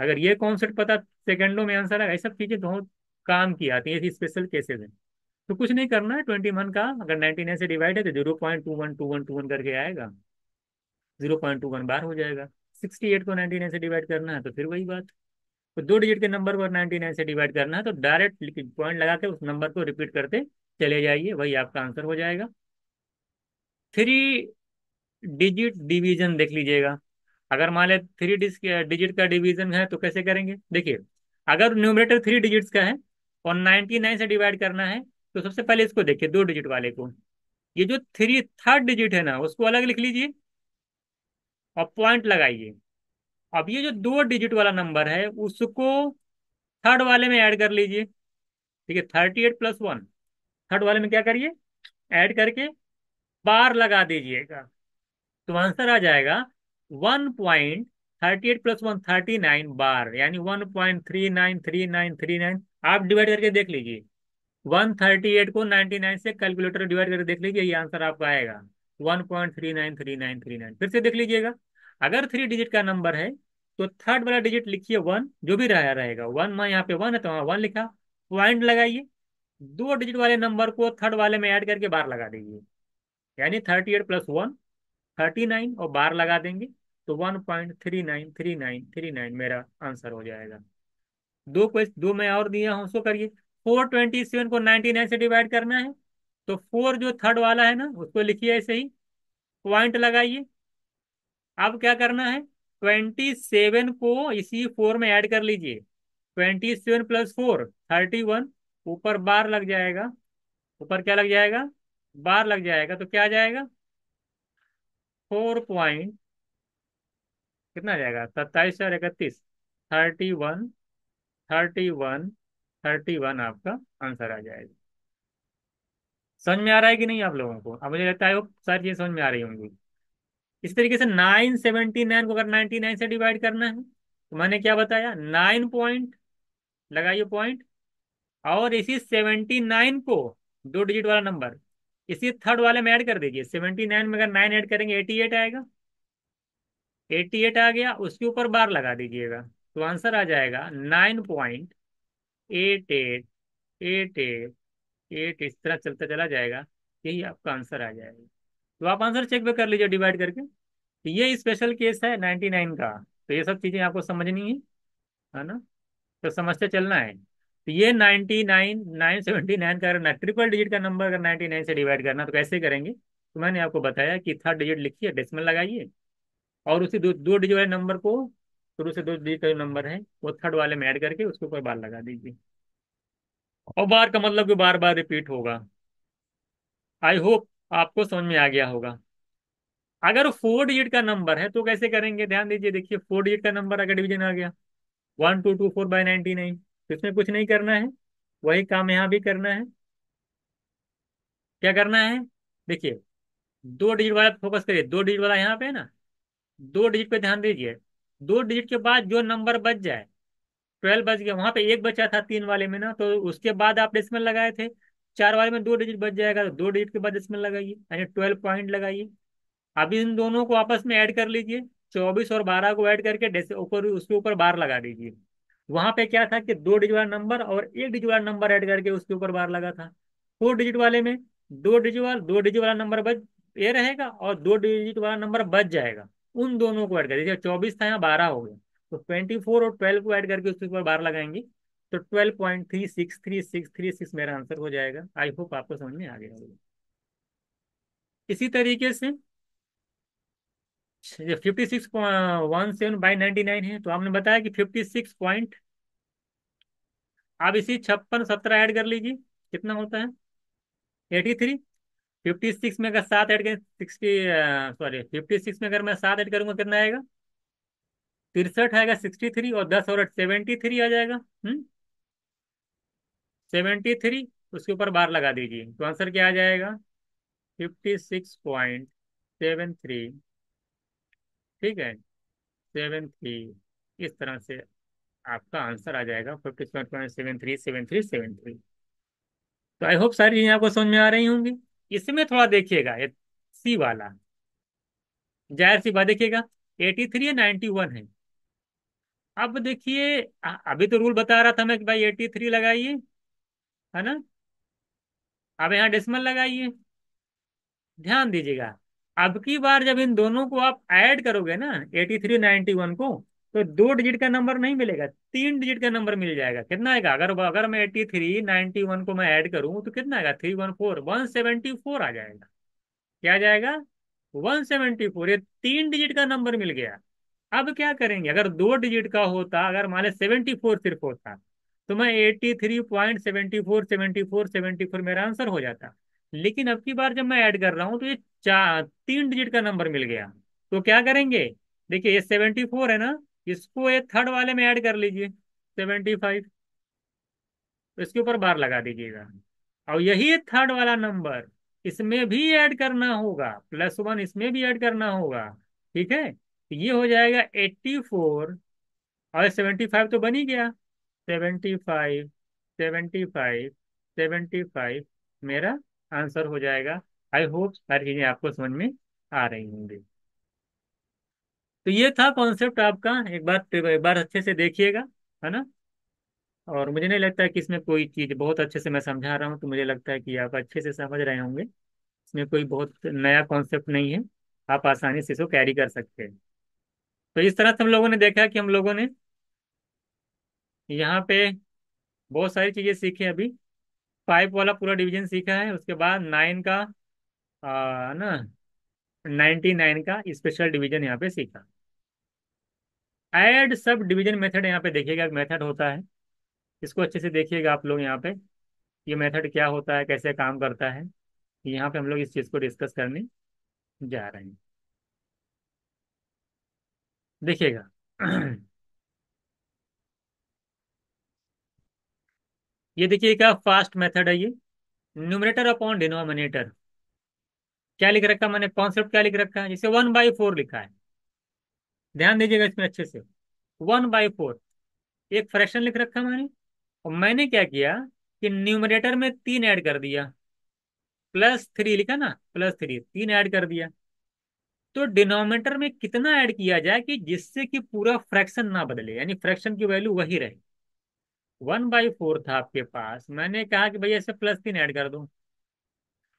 अगर ये कॉन्सेप्ट पता, सेकंडों में आंसर आएगा। ये सब चीजें बहुत काम की आती है, ऐसी स्पेशल केसेस हैं। तो कुछ नहीं करना है, 21 का अगर 99 से डिवाइड है तो 0.21 करके आएगा, 0.21 बार हो जाएगा। 68 को 99 से डिवाइड करना है तो फिर वही बात, तो 2 डिजिट के नंबर को 99 से डिवाइड करना है तो डायरेक्ट पॉइंट लगा के उस नंबर को रिपीट करते चले जाइए, वही आपका आंसर हो जाएगा। 3 डिजिट डिवीजन देख लीजिएगा। अगर मान ले 3 डिजिट का डिवीजन है तो कैसे करेंगे, देखिए, अगर न्यूमरेटर 3 डिजिट्स का है और 99 से डिवाइड करना है तो सबसे पहले इसको देखिए, 2 डिजिट वाले को, ये जो थ्री थर्ड डिजिट है ना उसको अलग लिख लीजिए और पॉइंट लगाइए। अब ये जो दो डिजिट वाला नंबर है उसको थर्ड वाले में ऐड कर लीजिए। ठीक है, 38+1 थर्ड वाले में क्या करिए, ऐड करके बार लगा दीजिएगा। तो आंसर आ जाएगा 1.38+1 39 बार, यानी 1.393939। आप डिवाइड करके देख लीजिए, 138 को 99 से कैलकुलेटर डिवाइड करके देख लीजिए, ये आंसर आपका आएगा 1.393939। फिर से देख लीजिएगा, अगर थ्री डिजिट का नंबर है तो थर्ड वाला डिजिट लिखिए वन, जो भी रहेगा वन में, यहाँ पे वन है तो वहाँ वन लिखा, पॉइंट लगाइए, दो डिजिट वाले नंबर को थर्ड वाले में ऐड करके बार लगा दीजिए, यानी 38+1 39 और बार लगा देंगे तो 1.393939 मेरा आंसर हो जाएगा। दो क्वेश्चन दो मैं और दिया हूँ, उसको करिए। 427 को 99 से डिवाइड करना है, तो फोर जो थर्ड वाला है ना उसको लिखिए ऐसे ही, पॉइंट लगाइए। अब क्या करना है, 27 को इसी फोर में ऐड कर लीजिए, 27+4 31, ऊपर बार लग जाएगा, ऊपर क्या लग जाएगा, बार लग जाएगा, तो क्या आ जाएगा, 4 कितना आ जाएगा, 27 और 31, 31 31 31 आपका आंसर आ जाएगा। समझ में आ रहा है कि नहीं आप लोगों को? अब मुझे लगता है वो सारी चीजें समझ में आ रही होंगी। इस तरीके से 979 को अगर 99 से डिवाइड करना है तो मैंने क्या बताया, 9 पॉइंट लगाइए पॉइंट, और इसी 79 को, दो डिजिट वाला नंबर, इसी थर्ड वाले में ऐड कर दीजिए। 79 में अगर 9 ऐड करेंगे 88 आएगा, 88 आ गया, उसके ऊपर बार लगा दीजिएगा, तो आंसर आ जाएगा 9.8888। इस तरह चलता चला जाएगा, यही आपका आंसर आ जाएगा। तो आप आंसर चेक भी कर लीजिए डिवाइड करके। तो ये स्पेशल केस है 99 का, तो ये सब चीजें आपको समझनी है ना, तो समझते चलना है। तो ये 99 979 का अगर ट्रिपल डिजिट का नंबर अगर 99 से डिवाइड करना तो कैसे करेंगे, तो मैंने आपको बताया कि थर्ड डिजिट लिखिए, डेसिमल लगाइए, और उसी दो दो डिजिट वाले नंबर को, शुरू से दो डिजिट का जो नंबर है वो थर्ड वाले में ऐड करके उसके ऊपर बार लगा दीजिए। और बार का मतलब कि बार बार रिपीट होगा। आई होप आपको समझ में आ गया होगा। अगर फोर डिजिट का नंबर है तो कैसे करेंगे, ध्यान दीजिए, देखिए फोर डिजिट का नंबर अगर डिवीजन आ गया 1224/99, तो इसमें कुछ नहीं करना है, वही काम यहाँ भी करना है। क्या करना है, देखिए, दो डिजिट वाला फोकस करिए, दो डिजिट वाला यहाँ पे है ना, दो डिजिट पे ध्यान दीजिए। दो डिजिट के बाद जो नंबर बच जाए, 12 बच गया, वहां पे एक बचा था तीन वाले में ना, तो उसके बाद आप डेसिमल लगाए थे, चार वाले में दो डिजिट बच जाएगा, तो दो डिजिट के बाद डेसिमल लगाइए, यानी 12 पॉइंट लगाइए। अब इन दोनों को आपस में ऐड कर लीजिए, 24 और 12 को ऐड करके ऊपर उसके ऊपर बार लगा दीजिए। वहां पे क्या था कि दो डिजिट वाला नंबर और एक डिजिट वाला नंबर ऐड करके उसके ऊपर बार लगा था। फोर डिजिट वाले में दो डिजिट वाला नंबर बच, ये रहेगा, और दो डिजिट वाला नंबर बच जाएगा, उन दोनों को ऐड कर दीजिए। 24 था, यहाँ 12 हो गया, तो 24 और 12 को ऐड करके उसके ऊपर बार लगाएंगे, तो 12.363636 मेरा आंसर हो जाएगा। आई होप आपको समझ में आ गया होगा। इसी तरीके से 56.17/99 है, तो आपने बताया कि 56 पॉइंट, आप इसी 56 17 ऐड कर लीजिए, कितना होता है, 83। 56 में अगर सात ऐड करें 60, सॉरी 56 में अगर मैं सात ऐड करूंगा कितना आएगा, 63 आएगा, 63 और 10 और 73 आ जाएगा। 73, उसके ऊपर बार लगा दीजिए, तो आंसर क्या आ जाएगा, 56.73। ठीक है, 73, इस तरह से आपका आंसर आ जाएगा 57.737373। तो आई होप सारी चीजें आपको समझ में आ रही होंगी। इसमें थोड़ा देखिएगा, ये सी वाला, जाहिर सी बात, देखिएगा 83 है, 91 है। अब देखिए, अभी तो रूल बता रहा था मैं कि भाई 83 लगाइए, है ना, अब यहाँ डेसिमल लगाइए। ध्यान दीजिएगा, अब की बार जब इन दोनों को आप ऐड करोगे ना, 83 91 को, तो दो डिजिट का नंबर नहीं मिलेगा, तीन डिजिट का नंबर मिल जाएगा। कितना आएगा, अगर अगर मैं 83 91 को मैं ऐड करूं तो कितना आएगा, 314 174 आ जाएगा। क्या आ जाएगा, 174, ये तीन डिजिट का नंबर मिल गया। अब क्या करेंगे, अगर दो डिजिट का होता, अगर मान लो 74 सिर्फ होता, तो मैं 83.74 74 74 मेरा आंसर हो जाता। लेकिन अब की बार जब मैं ऐड कर रहा हूँ तो ये 3 डिजिट का नंबर मिल गया। तो क्या करेंगे, देखिए ये 74 है ना, इसको ये थर्ड वाले में ऐड कर लीजिए 75, तो इसके ऊपर बार लगा दीजिएगा। और यही है थर्ड वाला नंबर, इसमें भी ऐड करना होगा, +1 इसमें भी ऐड करना होगा। ठीक है, तो ये हो जाएगा 84, और 75 तो बन ही गया। 75, 75, 75 मेरा आंसर हो जाएगा। आई होप सारी चीजें आपको समझ में आ रही होंगी। तो ये था कॉन्सेप्ट आपका, एक बार अच्छे से देखिएगा, है ना। और मुझे नहीं लगता है कि इसमें कोई चीज, बहुत अच्छे से मैं समझा रहा हूँ तो मुझे लगता है कि आप अच्छे से समझ रहे होंगे। इसमें कोई बहुत नया कॉन्सेप्ट नहीं है, आप आसानी से इसको कैरी कर सकते हैं। तो इस तरह से हम लोगों ने देखा कि हम लोगों ने यहाँ पे बहुत सारी चीजें सीखी अभी। 5 वाला पूरा डिवीजन सीखा है, उसके बाद 9 का ना 99 का स्पेशल डिवीजन यहाँ पे सीखा। ऐड सब डिवीजन मेथड यहाँ पे देखिएगा, एक मेथड होता है, इसको अच्छे से देखिएगा आप लोग यहाँ पे। ये मेथड क्या होता है, कैसे काम करता है, यहाँ पे हम लोग इस चीज को डिस्कस करने जा रहे हैं। देखिएगा ये देखिए क्या फास्ट मेथड है ये, न्यूमरेटर अपॉन डिनोमिनेटर। क्या लिख रखा है मैंने, कॉन्सेप्ट क्या लिख रखा है, जैसे 1/4 लिखा है, ध्यान दीजिएगा इसमें अच्छे से। 1/4 एक फ्रैक्शन लिख रखा है मैंने, और मैंने क्या किया कि न्यूमरेटर में 3 ऐड कर दिया, +3 लिखा ना, +3 3 ऐड कर दिया। तो डिनोमिनेटर में कितना ऐड किया जाए कि जिससे कि पूरा फ्रैक्शन ना बदले, यानी फ्रैक्शन की वैल्यू वही रहे। 1/4 था आपके पास, मैंने कहा कि भैया इसे +3 ऐड कर दो।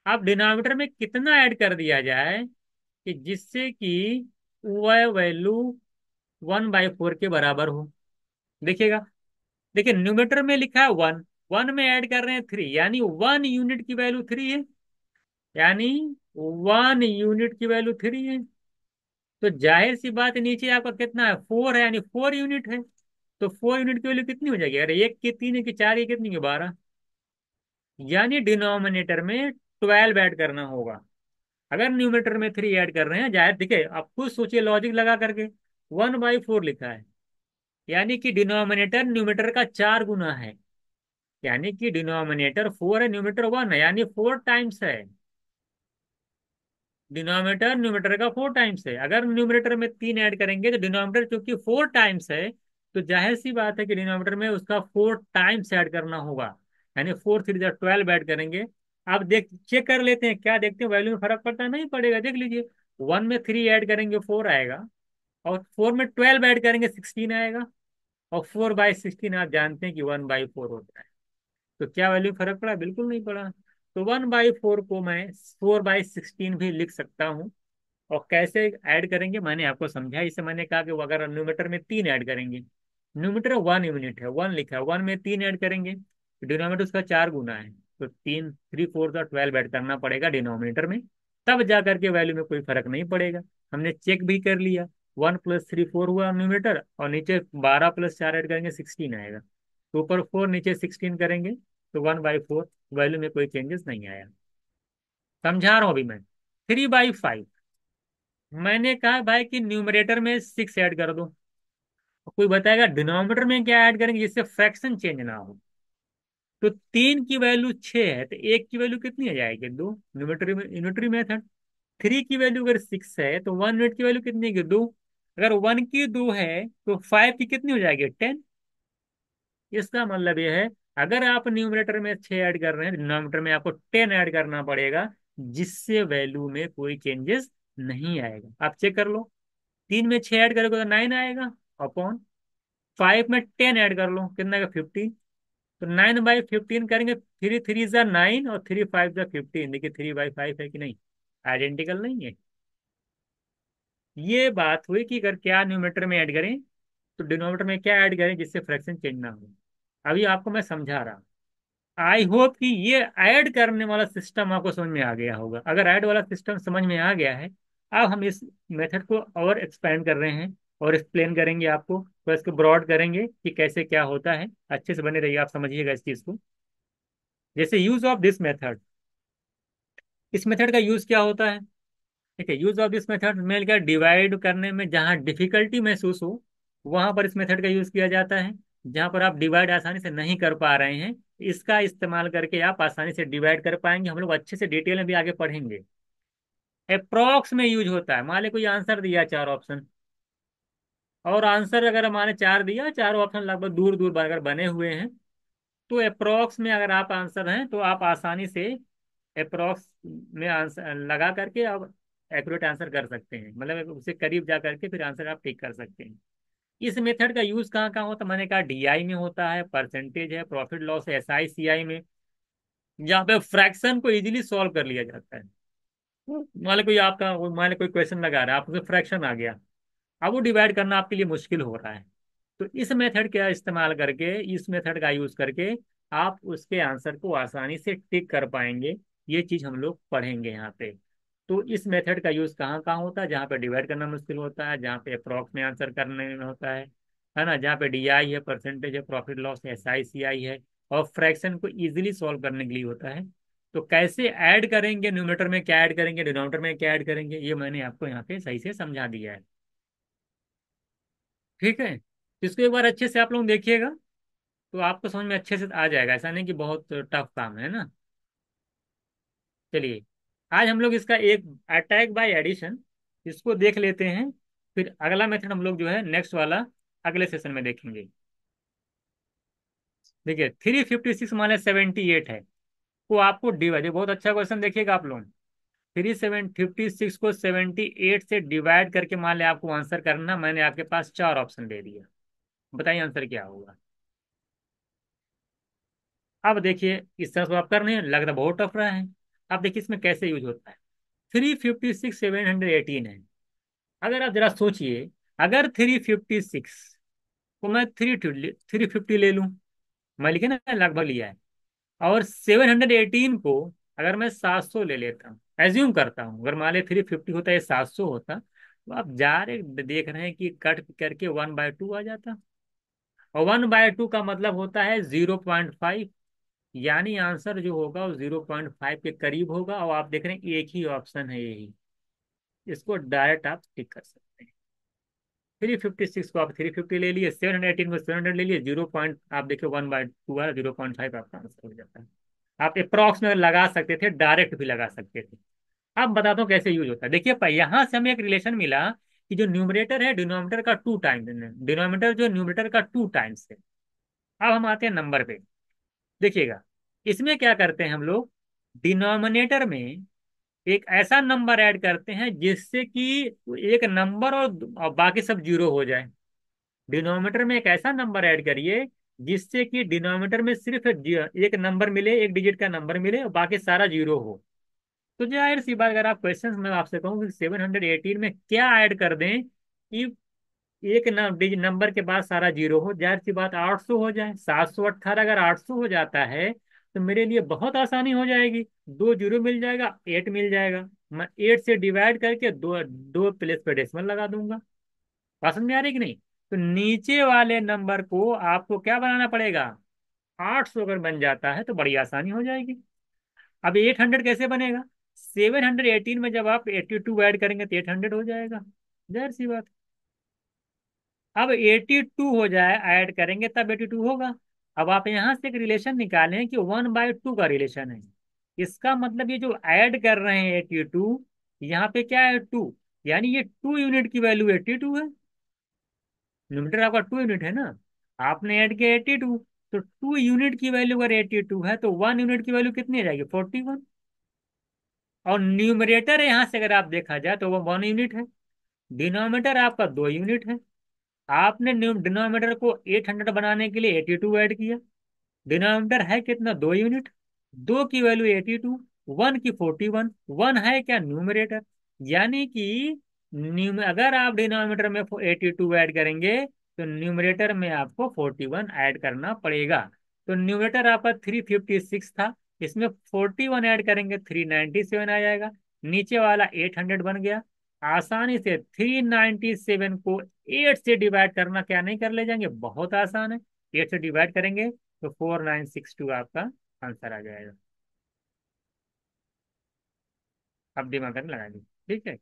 अब डिनोमिनेटर में कितना ऐड कर दिया जाए कि जिससे कि वह वैल्यू 1/4 के बराबर हो। देखिएगा, देखिए न्यूमरेटर में लिखा है 1, 1 में ऐड कर रहे हैं 3, यानी 1 यूनिट की वैल्यू 3 है, यानी 1 यूनिट की वैल्यू 3 है। तो जाहिर सी बात है, नीचे आपका कितना है, 4 है, यानी 4 यूनिट है। तो 4 यूनिट की वैल्यू कितनी हो जाएगी, अरे एक की 3 की 4 की कितनी की 12, यानी डिनोमिनेटर में 12 ऐड करना होगा। अगर न्यूमरेटर में 3 ऐड कर रहे हैं, जाहिर देखिए आप खुद सोचिए लॉजिक लगा करके, 1/4 लिखा है, यानी कि डिनोमिनेटर न्यूमरेटर का 4 गुना है, यानी कि डिनोमिनेटर 4 है, न्यूमरेटर 1 है, यानी 4 टाइम्स है। डिनोमिनेटर न्यूमरेटर का 4 टाइम्स है। अगर न्यूमरेटर में 3 ऐड करेंगे तो डिनोमिनेटर क्योंकि 4 टाइम्स है, तो जाहिर सी बात है कि डिनोमिनेटर में उसका 4 टाइम्स ऐड करना होगा, यानी 4 3 12 ऐड करेंगे। आप देख चेक कर लेते हैं, क्या देखते हैं वैल्यू में फर्क पड़ता है, नहीं पड़ेगा, देख लीजिए। 1 में 3 ऐड करेंगे 4 आएगा, और 4 में 12 ऐड करेंगे 16 आएगा, और 4/16 आप जानते हैं कि 1/4 होता है। तो क्या वैल्यू फर्क पड़ा, बिल्कुल नहीं पड़ा। तो 1/4 को मैं 4/16 भी लिख सकता हूँ। और कैसे ऐड करेंगे मैंने आपको समझा, इसे मैंने कहा कि वो अगर न्यूमरेटर में 3 ऐड करेंगे, न्यूमरेटर 1 यूनिट है, 1 लिखा है, 1 में 3 ऐड करेंगे, डिनोमिनेटर उसका 4 गुना है, तो 3 3 4 12 ऐड करना पड़ेगा डिनोमिनेटर में, तब जा करके वैल्यू में कोई फर्क नहीं पड़ेगा। हमने चेक भी कर लिया, 1 + 3 4 हुआ न्यूमरेटर, और नीचे 12 + 4 ऐड करेंगे 16 आएगा, तो ऊपर 4 नीचे 16 करेंगे, तो 1/4 वैल्यू में कोई चेंजेस नहीं आया। समझा रहा हूं अभी मैं। 3/5 मैंने कहा भाई कि न्यूमरेटर में 6 ऐड कर दो, कोई बताएगा डिनोमिनेटर में क्या ऐड करेंगे जिससे फ्रैक्शन चेंज ना हो। तो 3 की वैल्यू 6 है, तो एक की वैल्यू कितनी आ जाएगी, 2, न्यूमेटरी में यूनिटरी मेथड। 3 की वैल्यू अगर 6 है तो 1 यूनिट की वैल्यू कितनी है, 2। अगर 1 की 2 है तो 5 की कितनी हो जाएगी, 10। इसका मतलब यह है, अगर आप न्यूमरेटर में 6 ऐड कर रहे हैं, डिनोमिनेटर में आपको 10 ऐड करना पड़ेगा, जिससे वैल्यू में कोई चेंजेस नहीं आएगा। आप चेक कर लो, 3 में 6 ऐड करोगे तो 9 आएगा, अपॉन 5 में 10 ऐड कर लो कितना का 15, तो 9/15 करेंगे, 3 3 ज़ा 9 और 3 5 ज़ा 15, देखिए 3/5 है कि नहीं, आइडेंटिकल नहीं है। ये बात हुई कि अगर क्या न्यूमरेटर में ऐड करें तो डिनोमिनेटर में क्या ऐड करें जिससे फ्रैक्शन चेंज ना हो। अभी आपको मैं समझा रहा हूँ। आई होप कि ये ऐड करने वाला सिस्टम आपको समझ में आ गया होगा। अगर ऐड वाला सिस्टम समझ में आ गया है, अब हम इस मेथड को और एक्सपेंड कर रहे हैं और एक्सप्लेन करेंगे आपको, तो इसको ब्रॉड करेंगे कि कैसे क्या होता है। अच्छे से बने रहिए, आप समझिएगा इस चीज को। जैसे यूज ऑफ दिस मेथड, इस मेथड का यूज क्या होता है? ठीक है, यूज ऑफ दिस मेथड में क्या, डिवाइड करने में जहाँ डिफिकल्टी महसूस हो वहां पर इस मेथड का यूज किया जाता है। जहां पर आप डिवाइड आसानी से नहीं कर पा रहे हैं, इसका इस्तेमाल करके आप आसानी से डिवाइड कर पाएंगे। हम लोग अच्छे से डिटेल में भी आगे पढ़ेंगे। अप्रोक्स में यूज होता है। मान ली कोई आंसर दिया चार ऑप्शन, और आंसर अगर हमारे चार दिया, चारों ऑप्शन लगभग दूर दूर अगर बने हुए हैं, तो अप्रोक्स में अगर आप आंसर हैं तो आप आसानी से अप्रोक्स में आंसर लगा करके आप एक्यूरेट आंसर कर सकते हैं। मतलब उससे करीब जा करके फिर आंसर आप टिक कर सकते हैं। इस मेथड का यूज कहाँ कहाँ होता है? मैंने कहा डीआई में होता है, परसेंटेज है, प्रॉफिट लॉस है, एसआई सीआई में, जहाँ पे फ्रैक्शन को इजीली सॉल्व कर लिया जाता है। मान लो कोई आपका, मान लो कोई क्वेश्चन लगा रहा है, आपको फ्रैक्शन आ गया, अब वो डिवाइड करना आपके लिए मुश्किल हो रहा है, तो इस मेथड का इस्तेमाल करके, इस मेथड का यूज करके आप उसके आंसर को आसानी से टिक कर पाएंगे। ये चीज हम लोग पढ़ेंगे यहाँ पे। तो इस मेथड का यूज कहाँ कहाँ होता है? जहाँ पे डिवाइड करना मुश्किल होता है, जहाँ पे अप्रॉक्स में आंसर करने में होता है ना, जहाँ पे डीआई है, परसेंटेज है, प्रॉफिट लॉस है, एसआई सीआई है, और फ्रैक्शन को इजीली सॉल्व करने के लिए होता है। तो कैसे ऐड करेंगे, न्यूमरेटर में क्या ऐड करेंगे, डिनोमिनेटर में क्या ऐड करेंगे, ये मैंने आपको यहाँ पे सही से समझा दिया है। ठीक है, तो इसको एक बार अच्छे से आप लोग देखिएगा, तो आपको समझ में अच्छे से आ जाएगा। ऐसा नहीं कि बहुत टफ काम है ना। चलिए, आज हम लोग इसका एक अटैक बाय एडिशन, इसको देख लेते हैं। फिर अगला मेथड हम लोग जो है नेक्स्ट वाला अगले सेशन में देखेंगे। देखिए, 356 माइनस 78 है, वो आपको डिवाइड, बहुत अच्छा क्वेश्चन देखिएगा आप लोग। 356 को 78 से डिवाइड करके मान लिया आपको आंसर करना, मैंने आपके पास चार ऑप्शन दे दिया, बताइए आंसर क्या होगा। अब देखिए, इस तरह से आप कर रहे हैं, लग रहा बहुत टफ रहा है। अब देखिए इसमें कैसे यूज होता है। 356 718 है। अगर आप जरा सोचिए, अगर 356 को मैं 350 ले लूं, मैं लिखे ना लगभग लिया है, और 718 को अगर मैं 700 ले लेता हूँ, एज्यूम करता हूँ, अगर मान ले 350 होता है 700 होता, तो आप जा रहे देख रहे हैं कि कट करके 1/2 आ जाता, और 1/2 का मतलब होता है 0.5, यानी आंसर जो होगा वो 0.5 के करीब होगा। और आप देख रहे हैं एक ही ऑप्शन है यही, इसको डायरेक्ट आप टिक कर सकते हैं। 356 को आप 350 ले लिए, 718 को 700 ले लिए, 0 आप देखिए 1/2 है, 0.5 आपका आंसर हो जाता है। आप अप्रॉक्स में लगा सकते थे, डायरेक्ट भी लगा सकते थे। अब बताता हूँ कैसे यूज होता है। देखिए यहाँ से हमें एक रिलेशन मिला कि जो न्यूमरेटर है डिनोमिनेटर का 2 टाइम्स, डिनोमिनेटर जो न्यूमरेटर का 2 टाइम्स है। अब हम आते हैं नंबर पे। देखिएगा, इसमें क्या करते हैं हम लोग, डिनोमिनेटर में एक ऐसा नंबर ऐड करते हैं जिससे कि एक नंबर और बाकी सब जीरो हो जाए। डिनोमिनेटर में एक ऐसा नंबर ऐड करिए जिससे कि डिनोमिनेटर में सिर्फ एक नंबर मिले, एक डिजिट का नंबर मिले, और बाकी सारा जीरो हो। तो जाहिर सी बात, अगर आप क्वेश्चन में आपसे कहूँ कि 718 में क्या ऐड कर दें कि एक डिजिट नंबर के बाद सारा जीरो हो, जाहिर सी बात 800 हो जाए। 718 अगर 800 हो जाता है तो मेरे लिए बहुत आसानी हो जाएगी, दो जीरो मिल जाएगा, 8 मिल जाएगा। मैं 8 से डिवाइड करके दो दो प्लेस पे डेसिमल लगा दूंगा। बात समझ में आ रही कि नहीं? तो नीचे वाले नंबर को आपको क्या बनाना पड़ेगा, 800 अगर बन जाता है तो बड़ी आसानी हो जाएगी। अब 800 कैसे बनेगा? 718 में जब आप 82 ऐड करेंगे तो 800 हो जाएगा, जाहिर सी बात। अब 82 हो जाए, ऐड करेंगे तब 82 होगा। अब आप यहां से एक रिलेशन निकालें कि 1/2 का रिलेशन है। इसका मतलब ये जो ऐड कर रहे हैं 82, यहाँ पे क्या है 2, यानी ये 2 यूनिट की वैल्यू 82 है। न्यूमरेटर आपका 2 यूनिट है ना, आपने ऐड किया 82, तो 2 यूनिट की वैल्यू अगर 82 है तो 1 यूनिट की वैल्यू कितनी आ जाएगी, 41। और न्यूमरेटर यहाँ से अगर आप देखा जाए तो वो 1 यूनिट है, डिनोमिनेटर आपका 2 यूनिट है। आपने डिनोमिनेटर को 800 बनाने के लिए 82 ऐड किया, डिनोमिनेटर है कितना, 2 यूनिट, 2 की वैल्यू 82, 1 की 41, 1 है क्या, न्यूमरेटर। यानी कि अगर आप डिनोमिनेटर में 82 ऐड करेंगे तो न्यूमरेटर में आपको 41 ऐड करना पड़ेगा। तो न्यूमरेटर आपका 356 था, इसमें 41 ऐड करेंगे 397 आ जाएगा, नीचे वाला 800 बन गया। आसानी से 397 को 8 से डिवाइड करना क्या नहीं कर ले जाएंगे, बहुत आसान है। 8 से डिवाइड करेंगे तो 4962 आपका आंसर आ जाएगा। अब दिमाग में लगा दी। ठीक है।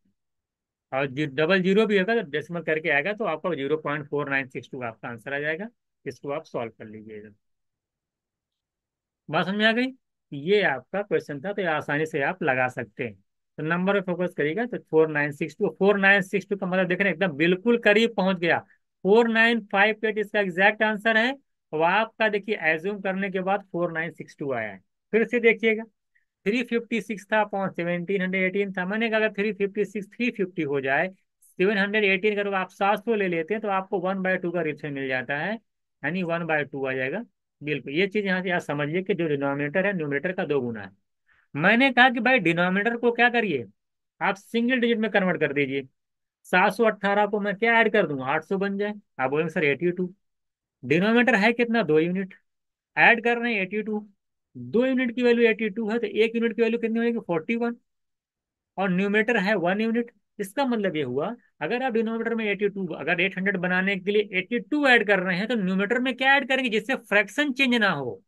और डबल जीरो भी होगा तो डेसिमल करके आएगा तो आपका 0.4962 आपका आंसर आ जाएगा। इसको आप सॉल्व कर लीजिएगा। बात समझ में आ गई। ये आपका क्वेश्चन था, तो ये आसानी से आप लगा सकते हैं। तो नंबर पे फोकस करिएगा, तो 4962 का मतलब देख रहे हैं एकदम बिल्कुल करीब पहुंच गया। 4958 इसका एग्जैक्ट आंसर है। और आपका देखिए एज्यूम करने के बाद 4962 आया है। फिर से देखिएगा, 356 था अपॉन 1718 था। मैंने कहा अगर 356 350 हो जाए, 718 का तो आप 700 ले लेते हैं तो आपको 1/2 का रिलेशन मिल जाता है, यानी 1/2 आ जाएगा। बिल्कुल ये चीज यहाँ से आप समझिए कि जो डिनोमिनेटर है न्यूमरेटर का 2 गुना है। मैंने कहा कि भाई डिनोमिनेटर को क्या करिए, आप सिंगल डिजिट में कन्वर्ट कर दीजिए। 718 को मैं क्या ऐड कर दूंगा, 800 बन जाए। आप बोलेंगे सर 82। डिनोमिनेटर है कितना, 2 यूनिट। ऐड कर रहे हैं 82। 2 यूनिट की वैल्यू 82 है तो 1 यूनिट की वैल्यू कितनी होगी, 41। और न्यूमरेटर है 1 यूनिट। इसका मतलब ये हुआ, अगर आप डिनोमिनेटर में 82, अगर 800 बनाने के लिए 82 ऐड कर रहे हैं तो न्यूमरेटर में क्या ऐड करेंगे जिससे फ्रैक्शन चेंज ना हो।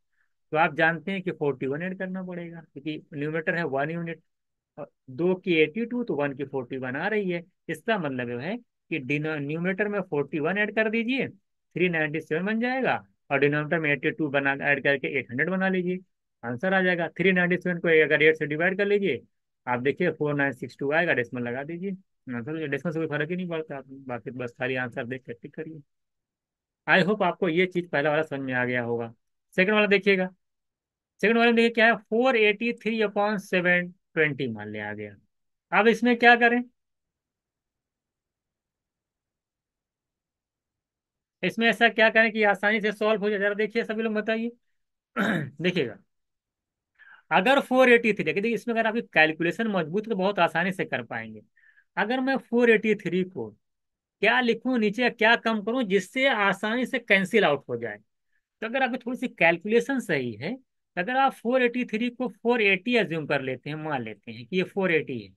तो आप जानते हैं कि 41 ऐड करना पड़ेगा, क्योंकि न्यूमरेटर है 1 यूनिट। और 2 की 82 तो 1 की 41 आ रही है। इसका मतलब यह है कि न्यूमरेटर में 41 ऐड कर दीजिए, 397 बन जाएगा। और डिनोमिनेटर में 82 बना ऐड करके 800 बना लीजिए, आंसर आ जाएगा। 397 को अगर 8 से डिवाइड कर लीजिए, आप देखिए 4962 आएगा, डेसिमल लगा दीजिए, आंसर। डेसिमल से कोई फर्क ही नहीं पड़ता, आप बाकी बस खाली आंसर देख कर टिक करिए। आई होप आपको ये चीज पहला वाला समझ में आ गया होगा। सेकंड वाला देखिएगा। सेकंड वाले में देखिए क्या है, 483/720 मान लिया आ गया। अब इसमें क्या करें, इसमें ऐसा क्या करें कि आसानी से सॉल्व हो जाए, जरा देखिए सभी लोग बताइए। देखिएगा, अगर 483, देखिए इसमें अगर आपकी कैलकुलेशन मजबूत है तो बहुत आसानी से कर पाएंगे। अगर मैं 483 को क्या लिखूं नीचे, क्या कम करूं जिससे आसानी से कैंसिल आउट हो जाए। तो अगर आपकी थोड़ी सी कैलकुलेशन सही है, तो अगर आप 483 को 480 एज्यूम कर लेते हैं, मान लेते हैं कि ये 480 है,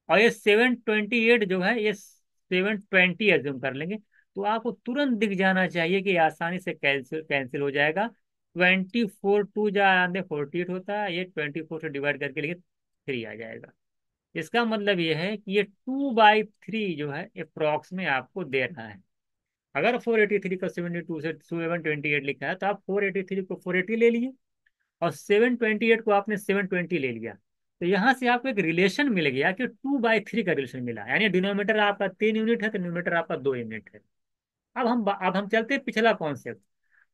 और ये 728 जो है ये 720 एज्यूम कर लेंगे, तो आपको तुरंत दिख जाना चाहिए कि आसानी से कैंसिल कैंसिल हो जाएगा। 24 टू जा आंधे 48 होता है, ये 24 से डिवाइड करके लिए 3 आ जाएगा। इसका मतलब ये है कि ये 2/3 जो है अप्रॉक्स में आपको दे रहा है। अगर 483 का 72 से 728 लिखा है तो आप 483 को 480 ले लिए, और 728 को आपने 720 ले लिया। तो यहां से आपको एक रिलेशन मिल गया कि 2/3 का रिलेशन मिला, यानी डिनोमिनेटर आपका 3 यूनिट है तो न्यूमरेटर आपका 2 यूनिट है। अब हम चलते हैं पिछला कॉन्सेप्ट।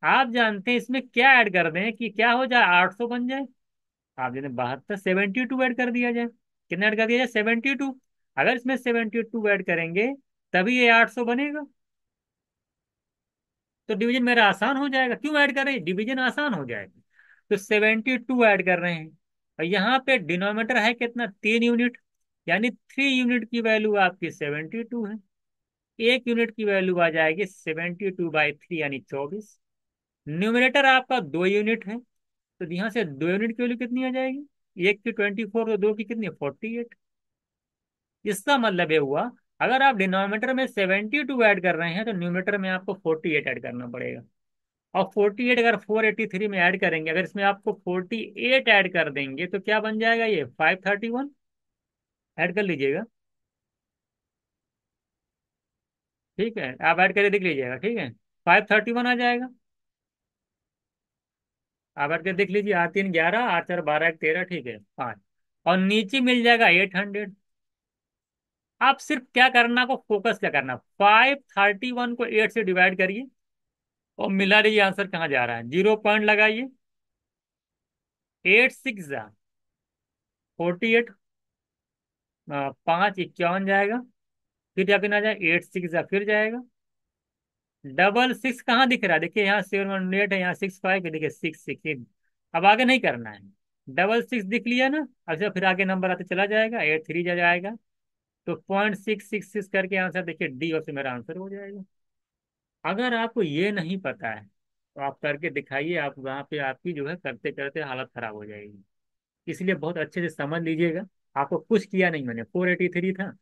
आप जानते हैं इसमें क्या ऐड कर दें कि क्या हो जाए, 800 बन जाए। आप जैसे 72, 72 ऐड कर दिया जाए। कितना ऐड कर दिया जाए, 72। अगर इसमें 72 ऐड करेंगे तभी ये 800 बनेगा। तो डिवीजन मेरा आसान हो जाएगा, क्यों ऐड कर रहे हैं, डिवीजन आसान हो जाएगा। तो 72 ऐड कर रहे हैं, और यहाँ पे डिनोमिनेटर है कितना, 3 यूनिट, यानी 3 यूनिट की वैल्यू आपकी 72 है। 1 यूनिट की वैल्यू आ जाएगी 72/3 यानी 24। न्यूमिनेटर आपका 2 यूनिट है, तो यहाँ से 2 यूनिट की वैल्यू कितनी आ जाएगी, 1 की 24 तो 2 की कितनी, 48। इसका मतलब ये हुआ, अगर आप डिनोमिनेटर में 72 ऐड कर रहे हैं तो न्यूमिनेटर में आपको 48 ऐड करना पड़ेगा। और 48 अगर 483 में ऐड करेंगे, अगर इसमें आपको 48 ऐड कर देंगे तो क्या बन जाएगा, ये 531। ऐड कर लीजिएगा। ठीक है, आप ऐड करके देख लीजिएगा, ठीक है। 531 आ जाएगा। आप ऐड कर देख लीजिए, 8 3 11, 8 4 12 1 13, ठीक है 5। और नीचे मिल जाएगा 800। आप सिर्फ क्या करना को फोकस क्या करना, 531 को 8 से डिवाइड करिए और मिला रही आंसर कहाँ जा रहा है, 0 पॉइंट लगाइए। 8 6 48, 5 51 जाएगा। फिर जाके ना जाए, 8 6 फिर जाएगा। 66 कहाँ दिख रहा है, देखिए यहाँ 718 है, यहाँ 65 है, देखिए 6 6। अब आगे नहीं करना है, 66 दिख लिया ना। अच्छा फिर आगे नंबर आते चला जाएगा, 83 जा जाएगा। तो 0.666 करके आंसर देखिए डी ऑप्शन मेरा आंसर हो जाएगा। अगर आपको ये नहीं पता है तो आप करके दिखाइए, आप वहाँ पे आपकी जो है करते करते हालत खराब हो जाएगी। इसलिए बहुत अच्छे से समझ लीजिएगा। आपको कुछ किया नहीं, मैंने 483 था,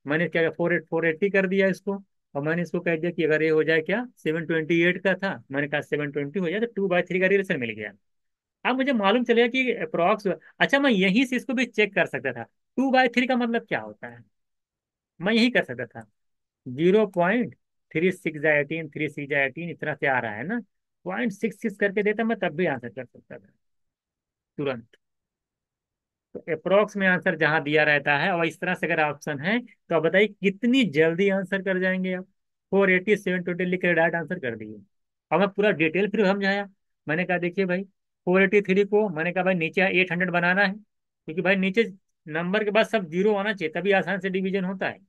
मैंने क्या 480 कर दिया इसको। और मैंने इसको कह दिया कि अगर ये हो जाए क्या, 728 का था, मैंने कहा 720 हो जाए तो 2/3 का रिलेशन मिल गया। अब मुझे मालूम चलेगा कि अप्रॉक्स, अच्छा मैं यहीं से इसको भी चेक कर सकता था। 2/3 का मतलब क्या होता है? मैं यही कर सकता था। 0.36 थ्री सिक्स 18 इस तरह से आ रहा है ना, 0.66 करके देता मैं तब भी आंसर कर सकता था तुरंत। तो अप्रोक्स में आंसर जहां दिया रहता है और इस तरह से अगर ऑप्शन है, तो आप बताइए कितनी जल्दी आंसर कर जाएंगे आप। 487 लिख के डायरेक्ट आंसर कर दिए। और मैं पूरा डिटेल फिर समझाया। मैंने कहा देखिए भाई, 483 को मैंने कहा भाई नीचे 800 बनाना है, क्योंकि भाई नीचे नंबर के बाद सब जीरो आना चाहिए तभी आसान से डिवीजन होता है।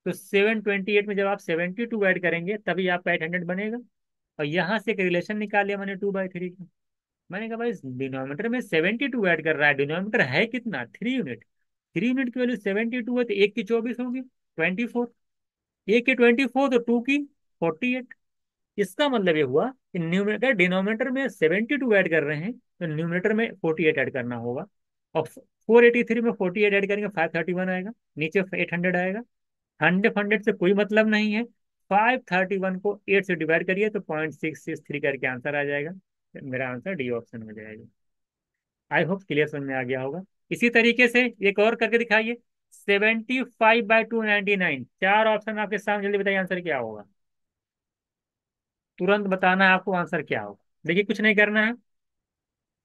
तो 728 में जब आप 72 ऐड करेंगे तभी आपका 800 बनेगा। और यहाँ से एक रिलेशन निकाल लिया मैंने 2/3 का। मैंने कहा भाई डिनोमिनेटर में 72 ऐड कर रहा है, डिनोमिनेटर है कितना, 3 यूनिट। 3 यूनिट की वैल्यू 72 है, तो एक की 24 होगी, 24। एक की 24 तो टू की 48। इसका मतलब ये हुआ कि न्यूमरेटर डिनोमिनेटर में 72 ऐड कर रहे हैं, तो न्यूमरेटर में 48 ऐड करना होगा। और 483 में 48 ऐड करेंगे 531 आएगा, नीचे 800 आएगा। 100 से कोई मतलब नहीं है। 531 को 8 से डिवाइड करिए तो 0.663 करके आंसर आ जाएगा। मेरा आंसर डी ऑप्शन हो जाएगा। आई होप क्लियर समझ में आ गया होगा। इसी तरीके से एक और करके दिखाइए। 75/299, चार ऑप्शन आपके सामने, जल्दी बताइए आंसर क्या होगा। तुरंत बताना है आपको आंसर क्या होगा। देखिए कुछ नहीं करना है।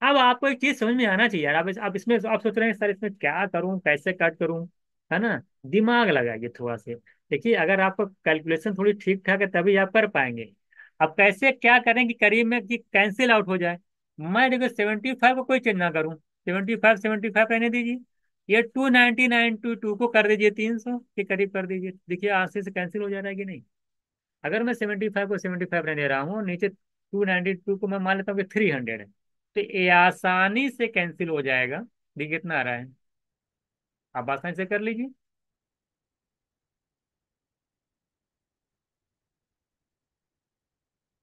अब आपको एक चीज समझ में आना चाहिए यार। आप इसमें आप सोच रहे हैं सर इसमें क्या करूं, कैसे कट करूं, है ना। दिमाग लगाइए थोड़ा से। देखिए अगर आपका कैलकुलेशन थोड़ी ठीक ठाक है तभी आप कर पाएंगे। अब कैसे क्या करें कि करीब में कि कैंसिल आउट हो जाए। मैं देखो 75 को कोई चेंज ना करूं, 75 रहने दीजिए। ये 299 टू को कर दीजिए 300 के करीब कर दीजिए, देखिए आंसर से कैंसिल हो जा रहा है कि नहीं। अगर मैं 75 को 75 रहने दे रहा हूँ, नीचे 292 को मैं मान लेता हूँ कि 300 है, तो ये आसानी से कैंसिल हो जाएगा। देखिए कितना आ रहा है, आप आसानी से कर लीजिए।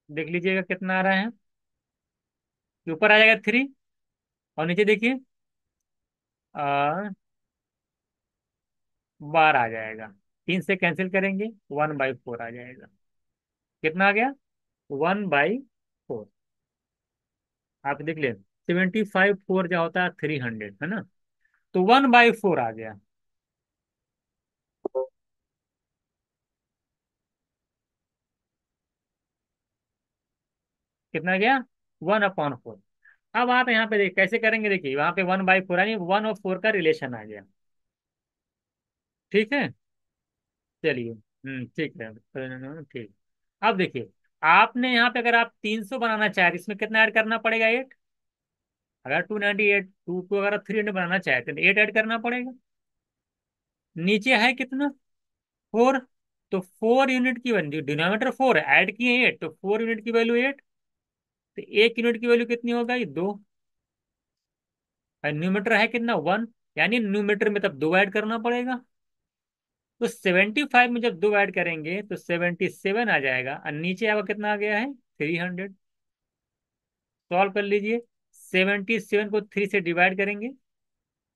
देख लीजिएगा कितना आ रहा है। ऊपर आ जाएगा 3, और नीचे देखिए 12 आ जाएगा। 3 से कैंसिल करेंगे 1/4 आ जाएगा। कितना आ गया, 1/4। आप देख ले, 75 4 जो होता है 300, है ना, तो 1/4 आ गया। कितना गया, 1/4। अब आप यहाँ पे देख कैसे करेंगे, देखिए वहां पे 1/4 यानी 1 और 4 का रिलेशन आ गया। ठीक है, चलिए ठीक है, ठीक। अब देखिए, आपने यहाँ पे अगर आप 300 बनाना चाहे तो इसमें कितना ऐड करना पड़ेगा, 8। अगर 298 टू को अगर आप 300 बनाना चाहते हैं तो 8 ऐड करना पड़ेगा। नीचे है कितना, 4। तो 4 यूनिट की वैल्यू, डिनोमिनेटर 4 है, ऐड किए 8, तो 4 यूनिट की वैल्यू 8। तो 1 यूनिट की वैल्यू कितनी होगा, ये 2। और न्यूमेटर है कितना, 1, यानी न्यूमेटर में तब 2 ऐड करना पड़ेगा। तो 75 में जब 2 ऐड करेंगे तो 77 आ जाएगा, और नीचे आपका कितना आ गया है, 300। सॉल्व कर लीजिए। 77 को 3 से डिवाइड करेंगे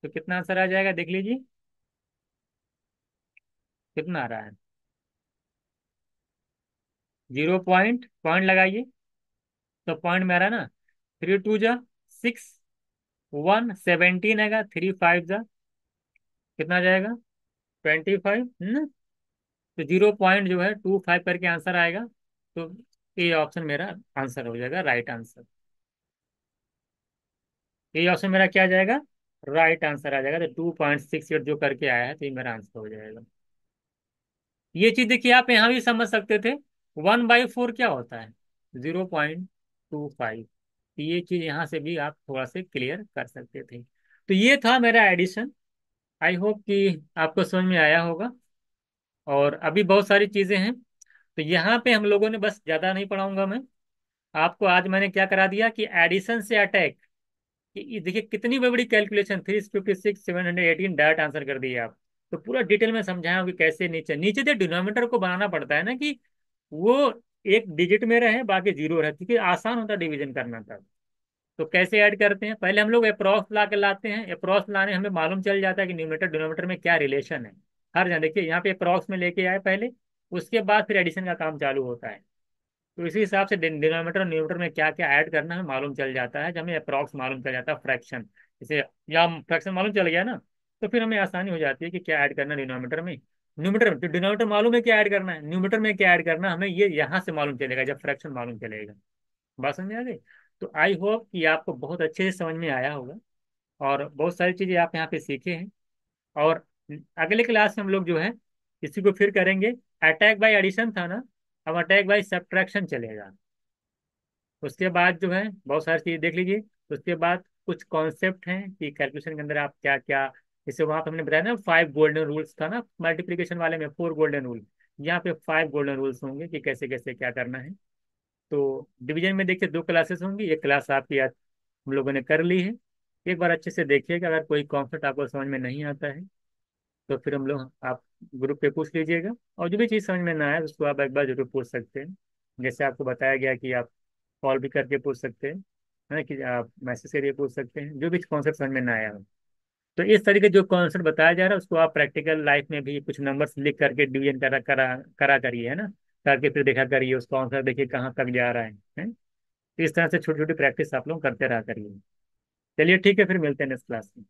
तो कितना आंसर आ जाएगा, देख लीजिए कितना आ रहा है। 0 पॉइंट लगाइए, तो पॉइंट में आ रहा है ना। 3 2 जा 6, 1 17 आएगा, 3 5 जा कितना आ जाएगा, 25। तो 0 जो है 25 करके आंसर आएगा। तो ये ऑप्शन मेरा आंसर हो जाएगा, राइट आंसर। ये ऑप्शन मेरा क्या आ जाएगा, राइट आंसर आ जाएगा। तो 2.68 जो करके आया है तो ये मेरा आंसर हो जाएगा। ये चीज देखिए आप यहाँ भी समझ सकते थे। 1/4 क्या होता है, 0.25। ये चीज यहाँ से भी आप थोड़ा से क्लियर कर सकते थे। तो ये था मेरा एडिशन। आई होप कि आपको समझ में आया होगा। और अभी बहुत सारी चीजें हैं, तो यहाँ पे हम लोगों ने बस ज्यादा नहीं पढ़ाऊंगा मैं आपको। आज मैंने क्या करा दिया कि एडिशन से अटैक, ये देखिए कितनी बड़ी कैलकुलेशन, 356 718 डायरेक्ट आंसर कर दिए आप। तो पूरा डिटेल में समझाया हूं कि कैसे नीचे नीचे से डिनोमिनेटर को बनाना पड़ता है ना, कि वो एक डिजिट में रहे बाकी जीरो रहे, क्योंकि आसान होता है डिवीजन करना था। तो कैसे ऐड करते हैं, पहले हम लोग अप्रॉक्स ला के लाते हैं। अप्रॉक्स लाने हमें मालूम चल जाता है कि न्यूमरेटर डिनोमिनेटर में क्या रिलेशन है। हर जगह देखिए यहाँ पे अप्रॉक्स में लेके आए पहले, उसके बाद फिर एडिशन का काम चालू होता है। तो इसी हिसाब से डिनोमिनेटर और न्यूमरेटर में क्या क्या ऐड करना है मालूम चल जाता है, जब हमें अप्रॉक्स मालूम चल जाता है, फ्रैक्शन। जैसे यहाँ फ्रैक्शन मालूम चल गया ना, तो फिर हमें आसानी हो जाती है कि क्या ऐड करना डिनोमिनेटर में। न्यूमरेटर में तो डिनोमिनेटर मालूम है क्या ऐड करना है, न्यूमरेटर में क्या ऐड करना है, हमें ये यहाँ से मालूम चलेगा जब फ्रैक्शन मालूम चलेगा। बात समझ में आ गई। तो आई होप कि आपको बहुत अच्छे से समझ में आया होगा, और बहुत सारी चीजें आप यहाँ पे सीखे हैं। और अगले क्लास में हम लोग जो है इसी को फिर करेंगे। अटैक बाय एडिशन था ना, अब अटैक बाय सब्ट्रैक्शन चलेगा। उसके बाद जो है बहुत सारी चीजें देख लीजिए। उसके बाद कुछ कॉन्सेप्ट हैं कि कैलकुलेशन के अंदर आप क्या क्या, जैसे वहां पे हमने बताया ना 5 गोल्डन रूल्स था ना मल्टीप्लिकेशन वाले में, 4 गोल्डन रूल। यहाँ पे 5 गोल्डन रूल्स होंगे कि कैसे कैसे क्या करना है। तो डिवीजन में देखिए 2 क्लासेस होंगी, एक क्लास आपकी आज हम लोगों ने कर ली है। एक बार अच्छे से देखिएगा, अगर कोई कॉन्सेप्ट आपको समझ में नहीं आता है तो फिर हम लोग आप ग्रुप पे पूछ लीजिएगा, और जो भी चीज़ समझ में ना आए उसको आप एक बार जरूर पूछ सकते हैं। जैसे आपको बताया गया कि आप कॉल भी करके पूछ सकते हैं, है ना, कि आप मैसेज करके पूछ सकते हैं जो भी कॉन्सेप्ट समझ में ना आया हो। तो इस तरीके जो कॉन्सेप्ट बताया जा रहा है उसको आप प्रैक्टिकल लाइफ में भी कुछ नंबर्स लिख करके डिवीजन करा करा करा करिए, है ना, करके फिर देखा करिए उसका आंसर, देखिए कहाँ तक जा रहा है। तो इस तरह से छोटी छोटी प्रैक्टिस आप लोग करते रहा करिए। चलिए ठीक है, फिर मिलते हैं नेक्स्ट क्लास में।